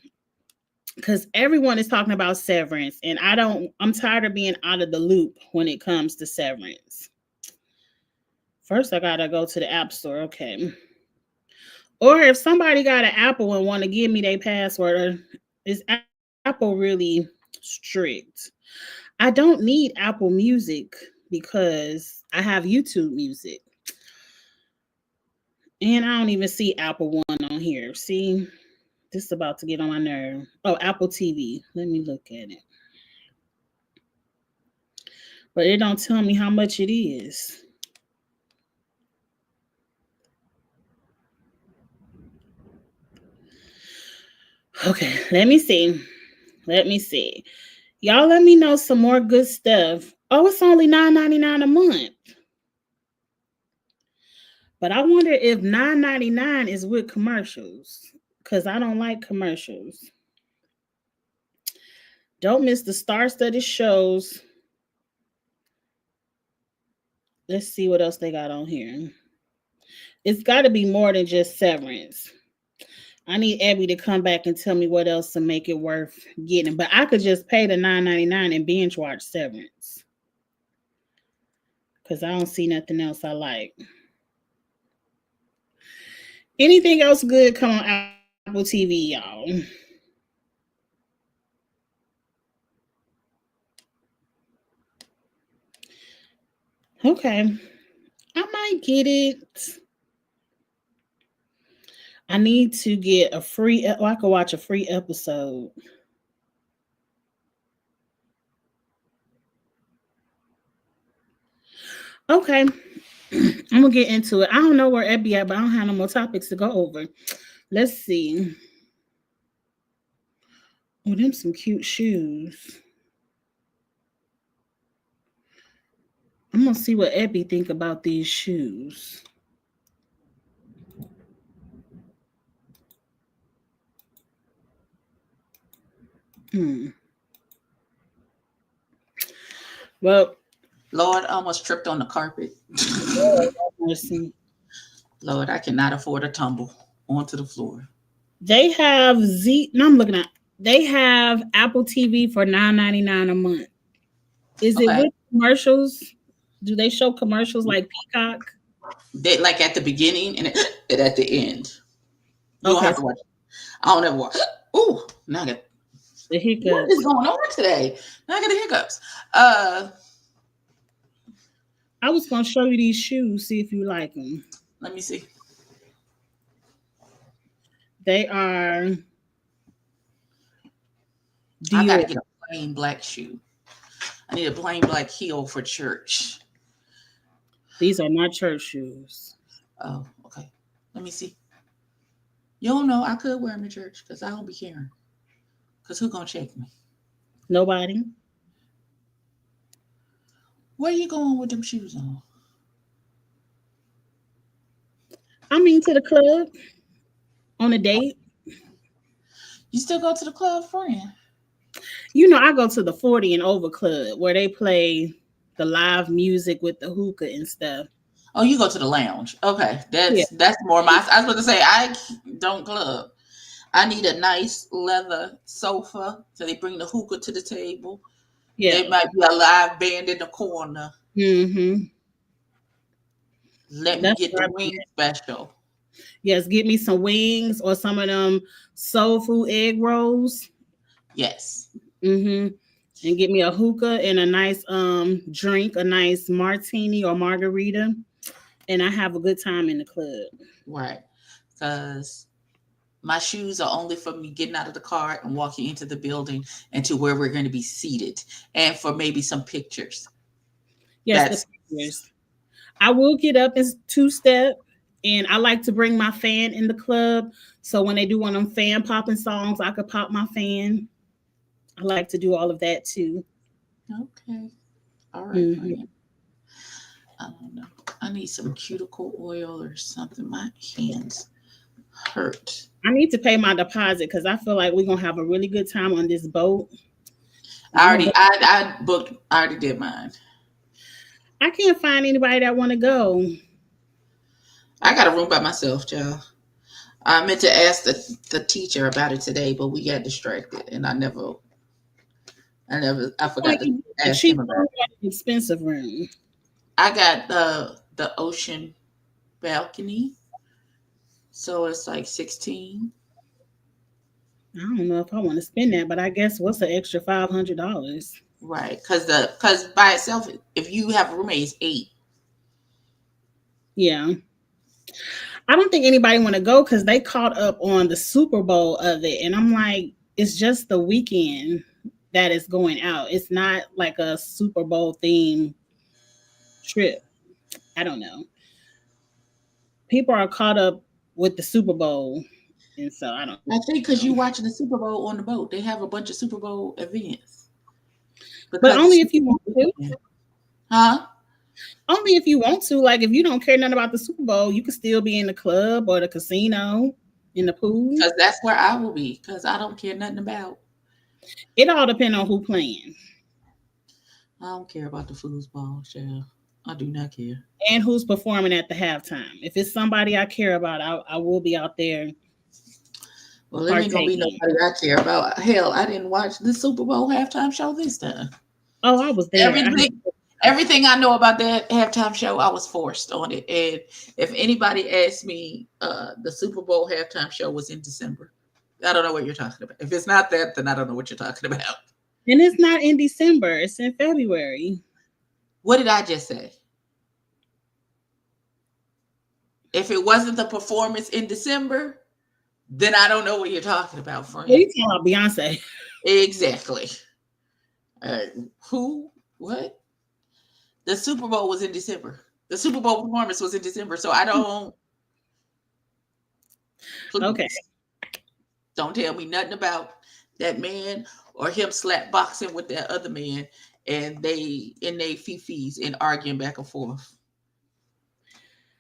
because everyone is talking about Severance, and I'm tired of being out of the loop when it comes to Severance. First, I gotta go to the App Store. Okay. Or if somebody got an Apple and want to give me their password, is Apple really strict? I don't need Apple Music because I have YouTube Music. And I don't even see Apple One on here. See, this is about to get on my nerve. Oh, Apple TV. Let me look at it. But it don't tell me how much it is. Okay, let me see. Y'all let me know some more good stuff. Oh, it's only $9.99 a month. But I wonder if $9.99 is with commercials because I don't like commercials. Don't miss the star-studded shows. Let's see what else they got on here. It's got to be more than just Severance. I need Abby to come back and tell me what else to make it worth getting. But I could just pay the $9.99 and binge watch Severance. Because I don't see nothing else I like. Anything else good come on Apple TV, y'all? Okay. I might get it. I need to get a free, I could watch a free episode. Okay. I'm going to get into it. I don't know where Ebby at, but I don't have no more topics to go over. Let's see. Oh, them some cute shoes. I'm going to see what Ebby think about these shoes. Well, Lord, I almost tripped on the carpet. mercy. Lord, I cannot afford a tumble onto the floor. They have No, I'm looking at. They have Apple TV for $9.99 a month. Is it Okay. with commercials? Do they show commercials like Peacock? They like at the beginning and at the end. You don't Okay, have to watch it. I don't ever watch. Ooh, now I got the what hiccups. is going on today? Now I got the hiccups. I was gonna show you these shoes, see if you like them. Let me see. They are I gotta Dior. get a plain black shoe. I need a plain black heel for church. These are not church shoes. Oh, okay. Let me see. You don't know I could wear them to church because I don't be caring. Because who gonna check me? Nobody. Where you going with them shoes on? I mean, to the club on a date. You still go to the club, friend? You know, I go to the 40 and over club where they play the live music with the hookah and stuff. Oh, you go to the lounge. Okay, Yeah. that's more my. I was going to say I don't club. I need a nice leather sofa so they bring the hookah to the table. Yeah. There might be a live band in the corner. Mm-hmm. Let me That's get where the I wing special. Yes, get me some wings or some of them soul food egg rolls. Yes. Mm-hmm. And get me a hookah and a nice drink, a nice martini or margarita. And I have a good time in the club. Right. Because my shoes are only for me getting out of the car and walking into the building and to where we're going to be seated and for maybe some pictures. Yes, That's the pictures. I will get up and two-step, and I like to bring my fan in the club. So when they do one of them fan popping songs, I could pop my fan. I like to do all of that too. okay. All right, Mhm. friend. I don't know. I need some cuticle oil or something. My hands hurt. I need to pay my deposit because I feel like we're gonna have a really good time on this boat. I booked. I already did mine. I can't find anybody that want to go. I got a room by myself, child. I meant to ask the teacher about it today, but we got distracted, and I forgot Like to a ask him cheap about room it. or an expensive room. I got the ocean balcony, so it's like 16. I don't know if I want to spend that, but I guess what's an extra $500? Right, because by itself, if you have a roommate, it's 8. Yeah. I don't think anybody want to go because they caught up on the Super Bowl of it, and I'm like, it's just the weekend that is going out. It's not like a Super Bowl theme trip. I don't know. People are caught up with the Super Bowl, and so I don't I think because know. you watching the Super Bowl on the boat, they have a bunch of Super Bowl events. But Because only it's if you want to. huh? Only if you want to. Like if you don't care nothing about the Super Bowl, you can still be in the club or the casino, in the pool. Because that's where I will be. Because I don't care nothing about. It all depends on who playing I don't care about the foosball, child. I do not care. and who's performing at the halftime. If it's somebody I care about, I will be out there Well, there ain't gonna be partaking. nobody I care about. Hell, I didn't watch the Super Bowl halftime show this time. Oh, I was there. Everything I know about that halftime show, I was forced on it. And if anybody asks me, the Super Bowl halftime show was in December. I don't know what you're talking about. If it's not that, then I don't know what you're talking about. And it's not in December, it's in February. What did I just say? If it wasn't the performance in December, then I don't know what you're talking about, friend. What are you talking about, Beyonce? Exactly. Who? What? The Super Bowl was in December. The Super Bowl performance was in December, so I don't. Please, Okay. don't tell me nothing about that man or him slap boxing with that other man and they in they fifis and arguing back and forth.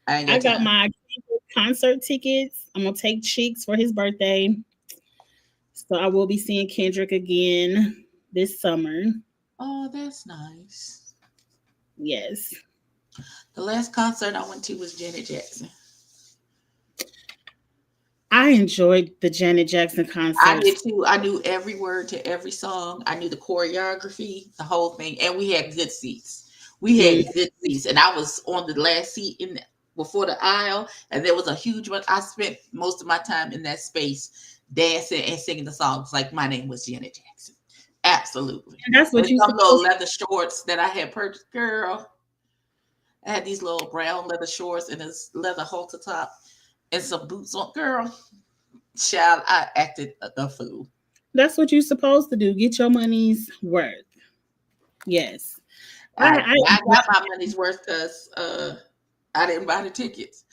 I got my concert tickets. I'm gonna take Cheeks for his birthday. So I will be seeing Kendrick again this summer. Oh, that's nice. Yes. The last concert I went to was Janet Jackson. I enjoyed the Janet Jackson I concerts. did too. I knew every word to every song. I knew the choreography, the whole thing, and we had good seats. We Mm. had good seats, and I was on the last seat before the aisle, and there was a huge one. I spent most of my time in that space dancing and singing the songs like my name was Janet Jackson. Absolutely. And that's what And you some little supposed leather shorts that I had purchased, girl. I had these little brown leather shorts and this leather halter top and some boots on, girl. Child, I acted a fool. That's what you're supposed to do. Get your money's worth. Yes. I I enjoy- got my money's worth because I didn't buy the tickets.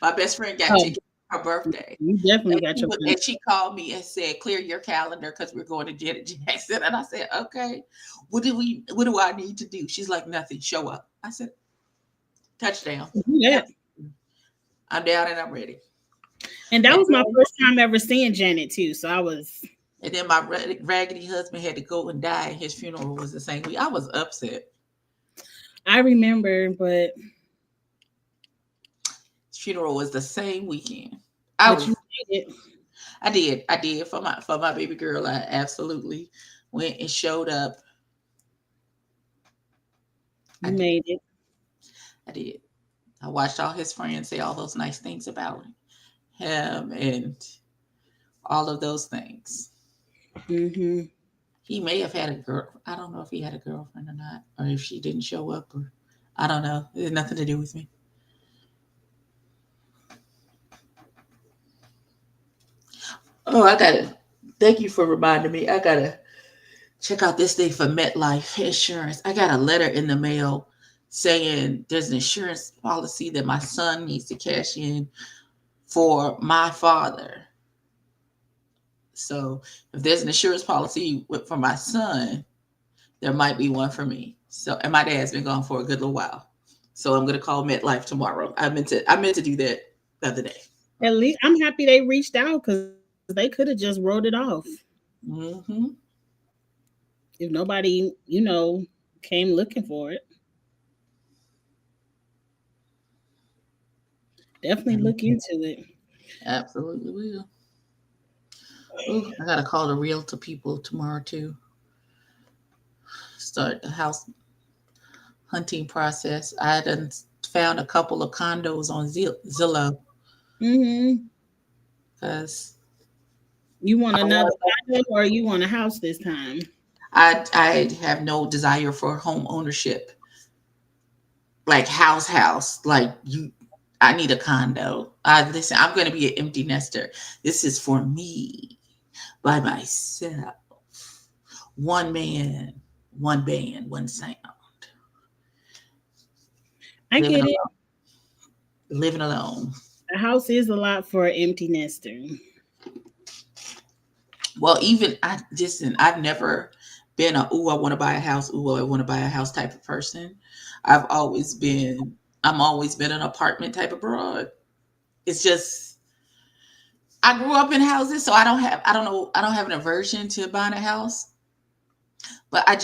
My best friend got oh, tickets for her birthday. you definitely got your money. And she called me and said, "Clear your calendar because we're going to Janet Jackson." And I said, "Okay, what do I need to do?" She's like, "Nothing. Show up." I said, "Touchdown. Yeah. I'm down and I'm ready." And that And was my then, first time ever seeing Janet too. So I was and then my raggedy husband had to go and die. And his funeral was the same week. I was upset. I remember, but His funeral was the same weekend. you made it. I did for my baby girl. I absolutely went and showed up. You made it. I did. I watched all his friends say all those nice things about him and all of those things. Mm-hmm. He may have had a girl. I don't know if he had a girlfriend or not, or if she didn't show up, or I don't know. It had nothing to do with me. Oh, I gotta. Thank you for reminding me. I gotta check out this thing for MetLife insurance. I got a letter in the mail saying there's an insurance policy that my son needs to cash in for my father. So if there's an insurance policy for my son, there might be one for me. So, and my dad's been gone for a good little while. So I'm gonna call MetLife tomorrow. I meant to do that the other day. At least I'm happy they reached out because they could have just wrote it off. Mm-hmm. If nobody, came looking for it. Definitely look into it. Absolutely will. Ooh, I gotta call the realtor people tomorrow too. Start the house hunting process. I done found a couple of condos on Zillow Mm-hmm. because You want another condo or you want a house this time? I have no desire for home ownership, like house. Like you, I need a condo. Listen, I'm going to be an empty nester. This is for me, by myself. One man, one band, one sound. I Living get it. alone. Living alone. A house is a lot for an empty nester. Well, even I've never been I want to buy a house. I want to buy a house type of person. I'm always been an apartment type of broad. It's just I grew up in houses, so I don't have an aversion to buying a house. But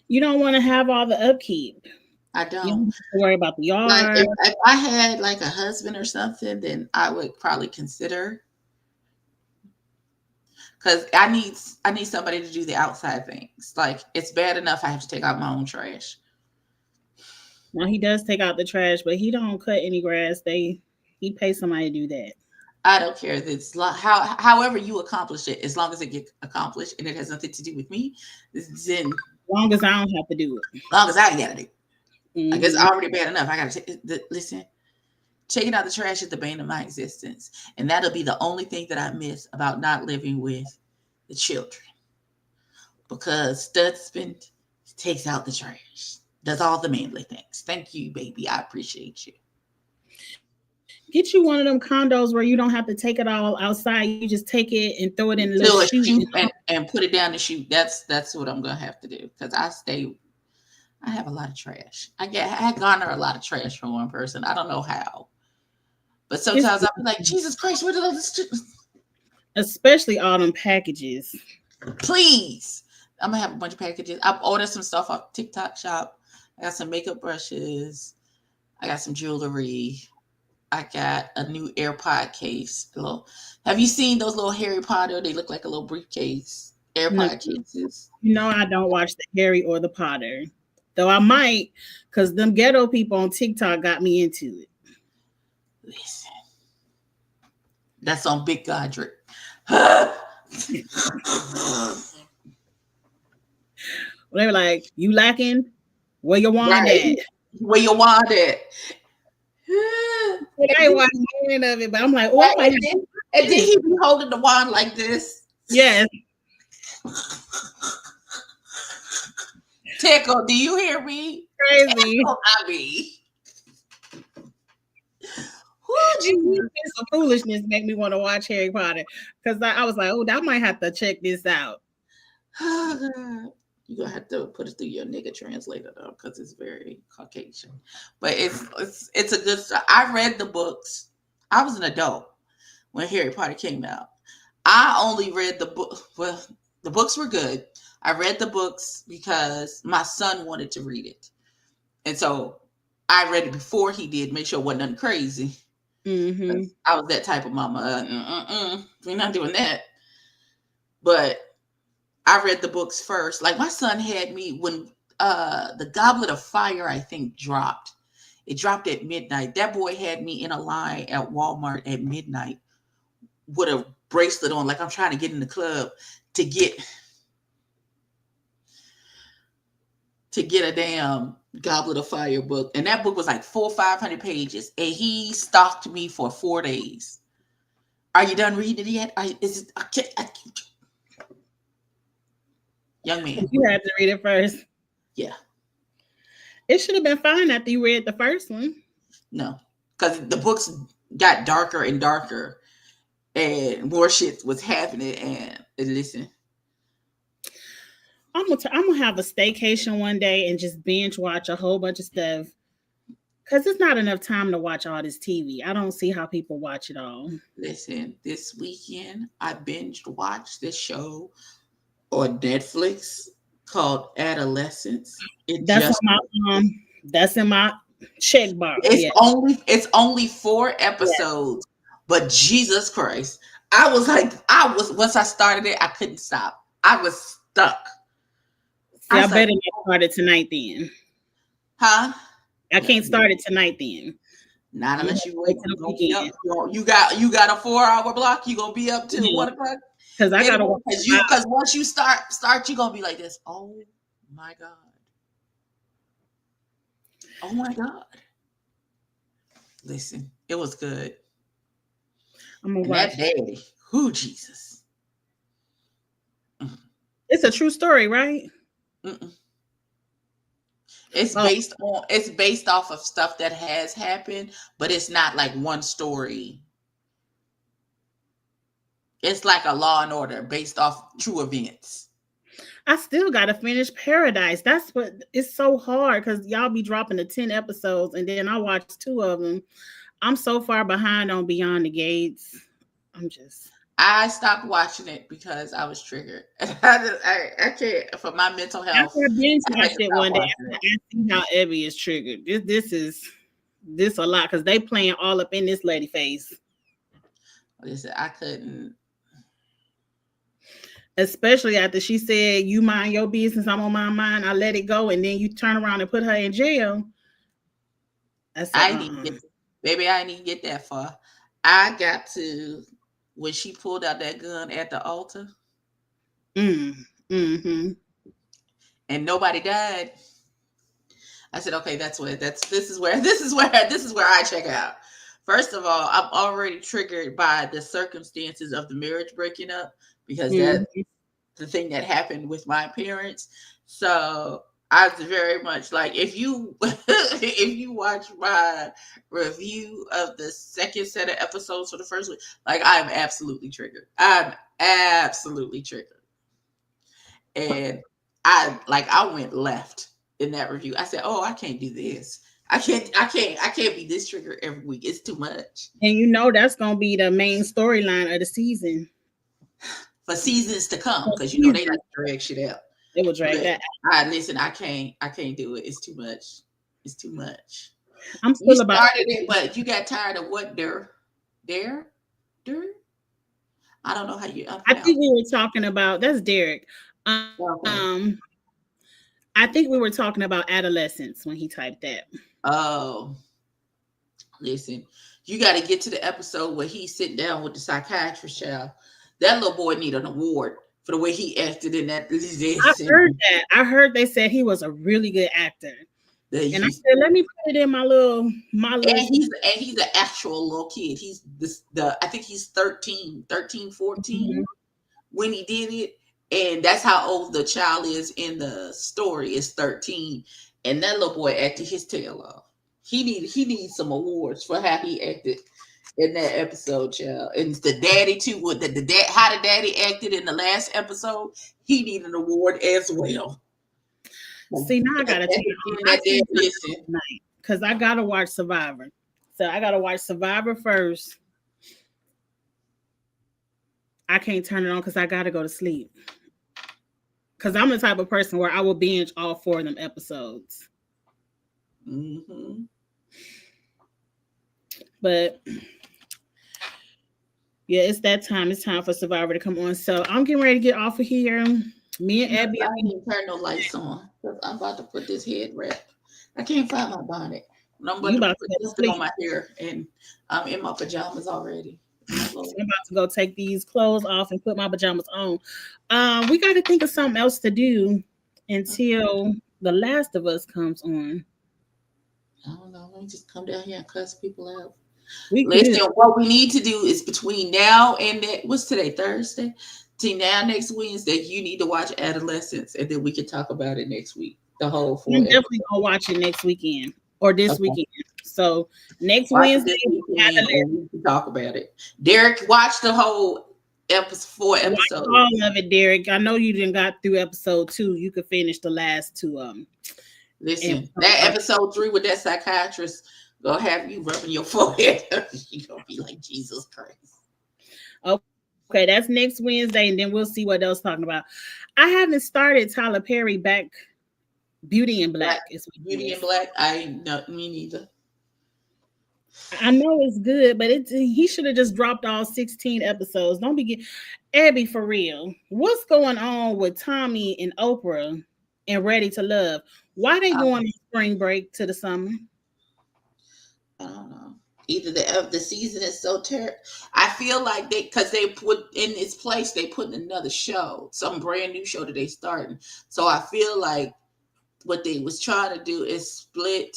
You don't want to have all the upkeep. I You don't. don't have to worry about the yard. Like if I had like a husband or something, then I would probably consider, because I need somebody to do the outside things. Like it's bad enough I have to take out my own trash. Now he does take out the trash, but he don't cut any grass. He pays somebody to do that. I don't care. It's however you accomplish it, as long as it gets accomplished and it has nothing to do with me, then As long as I don't have to do it. as long as I gotta do it. Mm-hmm. I guess already bad enough. I gotta listen. Taking out the trash is the bane of my existence, and that'll be the only thing that I miss about not living with the children, because Studsman takes out the trash, does all the manly things. Thank you, baby. I appreciate you. Get you one of them condos where you don't have to take it all outside. You just take it and throw it in the chute and put it down the chute. That's what I'm gonna have to do, because I have a lot of trash. I garner a lot of trash from one person. I don't know how, but sometimes I'm like, Jesus Christ, where did all this? Especially all them packages. Please, I'm gonna have a bunch of packages. I've ordered some stuff off TikTok shop. I got some makeup brushes. I got some jewelry. I got a new AirPod case. Have you seen those little Harry Potter? They look like a little briefcase. AirPod cases. I don't watch the Harry or the Potter. Though I might, because them ghetto people on TikTok got me into it. Listen. That's on Big Godric. They were like, you lacking? Where your wand at? Where your wand at? I ain't watching any of it, but I'm like, oh, and then he be holding the wand like this. Yes. Tickle, do you hear me? Crazy. I mean, some foolishness make me want to watch Harry Potter because I was like, oh, I might have to check this out. You're gonna have to put it through your nigga translator though, because it's very Caucasian. But it's a good story. I read the books. I was an adult when Harry Potter came out. I only read the book. Well, the books were good. I read the books because my son wanted to read it, and so I read it before he did. Make sure it wasn't nothing crazy. Mm-hmm. I was that type of mama. We're not doing that. But I read the books first. Like my son had me when the Goblet of Fire, I think, dropped. It dropped at midnight. That boy had me in a line at Walmart at midnight with a bracelet on, like I'm trying to get in the club to get a damn Goblet of Fire book. And that book was like 400 or 500 pages. And he stalked me for 4 days. Are you done reading it yet? Young man. You had to read it first. Yeah. It should have been fine after you read the first one. No. Because the books got darker and darker. And more shit was happening. And listen. I'm gonna have a staycation one day and just binge watch a whole bunch of stuff because it's not enough time to watch all this TV. I don't see how people watch it all. Listen, this weekend I binged watched this show on Netflix called Adolescence. That's in my check box. It's only 4 episodes, but Jesus Christ, once I started it, I couldn't stop. I was stuck. I better not start it tonight then. Huh? I can't start it tonight then. Not unless you wait till the weekend. You got a 4-hour block. You gonna be up till 1 o'clock. Because I gotta because once you start, you're gonna be like this. Oh my God. Oh my God. Listen, it was good. I'm gonna watch that daddy. Who Jesus? It's a true story, right? Mm-mm. It's based off of stuff that has happened, but it's not like one story. It's like a Law and Order based off true events. I still gotta finish Paradise. That's what it's so hard because y'all be dropping the 10 episodes and then I watched 2 of them. I'm so far behind on Beyond the Gates. I stopped watching it because I was triggered. I can't for my mental health. I binge watched it one day. I see how Evie is triggered. This a lot because they playing all up in this lady face. Listen, I couldn't. Especially after she said, "You mind your business, I'm on my mind. I let it go," and then you turn around and put her in jail. I didn't get that far. I got to when she pulled out that gun at the altar. Mm-hmm. And nobody died. I said, okay, this is where I check out. First of all, I'm already triggered by the circumstances of the marriage breaking up because that's the thing that happened with my parents. So I was very much like, if you watch my review of the second set of episodes for the first week, like I'm absolutely triggered. And I went left in that review. I said, "Oh, I can't do this. I can't be this triggered every week. It's too much." And that's gonna be the main storyline of the season for seasons to come, because they like to drag shit out. It will drag that. Listen, I can't do it. It's too much. It's too much. I'm You still about. started it, but you got tired of what? There. I don't know how you. I think we were talking about that's Derek. Okay. I think we were talking about adolescence when he typed that. Oh, listen, you got to get to the episode where he's sitting down with the psychiatrist child. That little boy need an award for the way he acted in that. I heard that. I heard they said he was a really good actor. And I said, let me put it in my little. And he's an actual little kid. He's I think he's 13, 14 when he did it. And that's how old the child is in the story, is 13. And that little boy acted his tail off. He needs some awards for how he acted in that episode, child. And the daddy too, how the daddy acted in the last episode, he needed an award as well. See, now I gotta take it tonight because I gotta watch Survivor. So I gotta watch Survivor first. I can't turn it on because I gotta go to sleep. Because I'm the type of person where I will binge all 4 of them episodes. Mm-hmm. But yeah, it's that time. It's time for Survivor to come on. So I'm getting ready to get off of here. Me and Abby. I didn't turn no lights on. I'm about to put this head wrap. I can't find my bonnet. I'm about to put this on my hair, and I'm in my pajamas already. I'm about to go take these clothes off and put my pajamas on. We got to think of something else to do until The Last of Us comes on. I don't know. Let me just come down here and cuss people out. Listen, what we need to do is between now and what's today, Thursday? See, now next Wednesday, you need to watch Adolescence, and then we can talk about it next week. The whole 4 I'm definitely gonna watch it next weekend or this weekend. So next Wednesday, we can talk about it. Derek, watch the whole 4 episodes. Watch all of it, Derek. I know you didn't got through episode 2. You could finish the last 2. Listen, that episode 3 with that psychiatrist gonna have you rubbing your forehead. You're gonna be like, Jesus Christ. Okay, that's next Wednesday, and then we'll see what else talking about. I haven't started Tyler Perry back. Beauty in Black. Beauty in Black. Me neither. I know it's good, but he should have just dropped all 16 episodes. Don't be Abby, for real. What's going on with Tommy and Oprah and Ready to Love? Why they going on spring break to the summer? I don't know. Either the season is so terrible. I feel like they put in its place, they put in another show, some brand new show that they starting. So I feel like what they was trying to do is split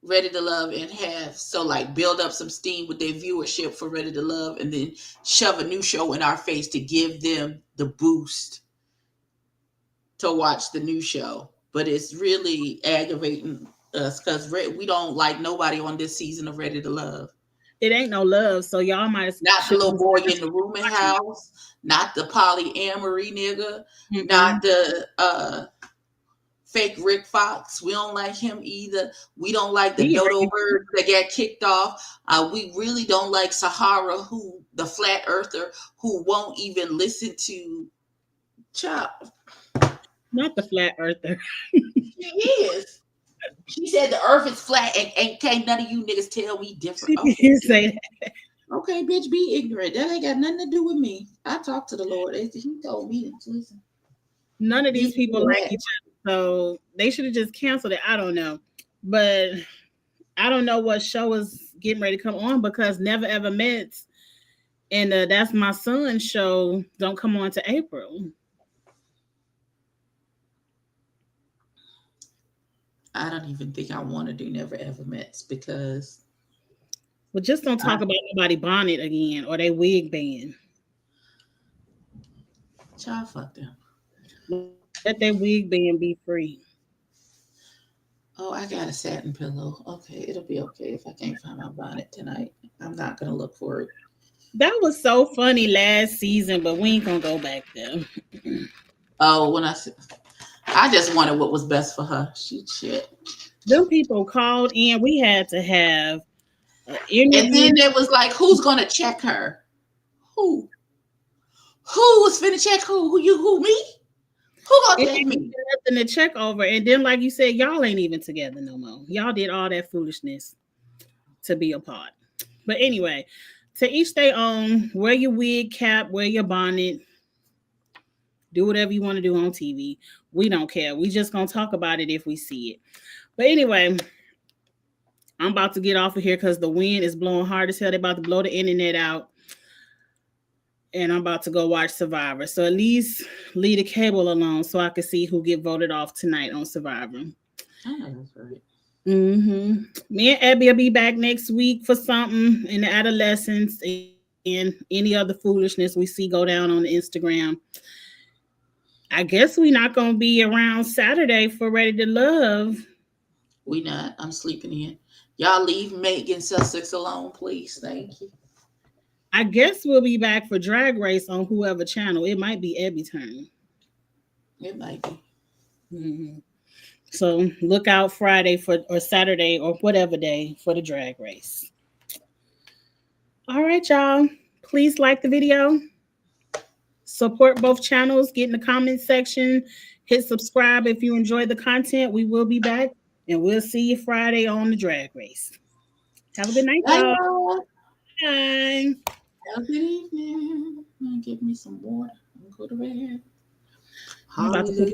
Ready to Love in half. So like build up some steam with their viewership for Ready to Love, and then shove a new show in our face to give them the boost to watch the new show. But it's really aggravating us because we don't like nobody on this season of Ready to Love. It ain't no love, so y'all might not the little boy in the rooming house, not the polyamory nigga, not the fake Rick Fox. We don't like him either. We don't like the dodo bird that got kicked off. We really don't like Sahara, who the flat earther who won't even listen to Chop. Not the flat earther. She is. She said the earth is flat and can't none of you niggas tell me different. She didn't say that. Okay, bitch, be ignorant. That ain't got nothing to do with me. I talked to the Lord. He told me to listen. None of these people like each other, so they should have just canceled it. I don't know. But I don't know what show is getting ready to come on because Never Ever Met and That's My Son's show don't come on to April. I don't even think I want to do Never Ever Met because. Well, just don't talk about nobody bonnet again or they wig band. Child, fuck them. Let that wig band be free. Oh, I got a satin pillow. Okay, it'll be okay if I can't find my bonnet tonight. I'm not gonna look for it. That was so funny last season, but we ain't gonna go back there. Oh, when I just wanted what was best for her. Shit. Them people called in. We had to have an interview. And then it was like, who's gonna check her? Who was finna check who? Who, me? Who gonna It take ain't me? nothing to check over. And then, like you said, y'all ain't even together no more. Y'all did all that foolishness to be apart. But anyway, to each their own. Wear your wig cap, wear your bonnet, do whatever you want to do on TV. We don't care. We just gonna talk about it if we see it. But anyway, I'm about to get off of here because the wind is blowing hard as hell. They're about to blow the internet out. And I'm about to go watch Survivor. So at least leave the cable alone so I can see who get voted off tonight on Survivor. I know that's right. Me and Abby will be back next week for something in the adolescence and any other foolishness we see go down on the Instagram. I guess we're not gonna be around Saturday for Ready to Love. We not. I'm sleeping in. Y'all leave Megan Sussex alone, please. Thank you. I guess we'll be back for Drag Race on whoever channel. It might be Abby's turn. It might be. Mm-hmm. So look out Friday or Saturday or whatever day for the Drag Race. All right, y'all. Please like the video. Support both channels. Get in the comment section. Hit subscribe if you enjoy the content. We will be back, and we'll see you Friday on the Drag Race. Have a good night, y'all. Bye. Have a good evening. Give me some water. I'm going to go to bed. I'm about to put this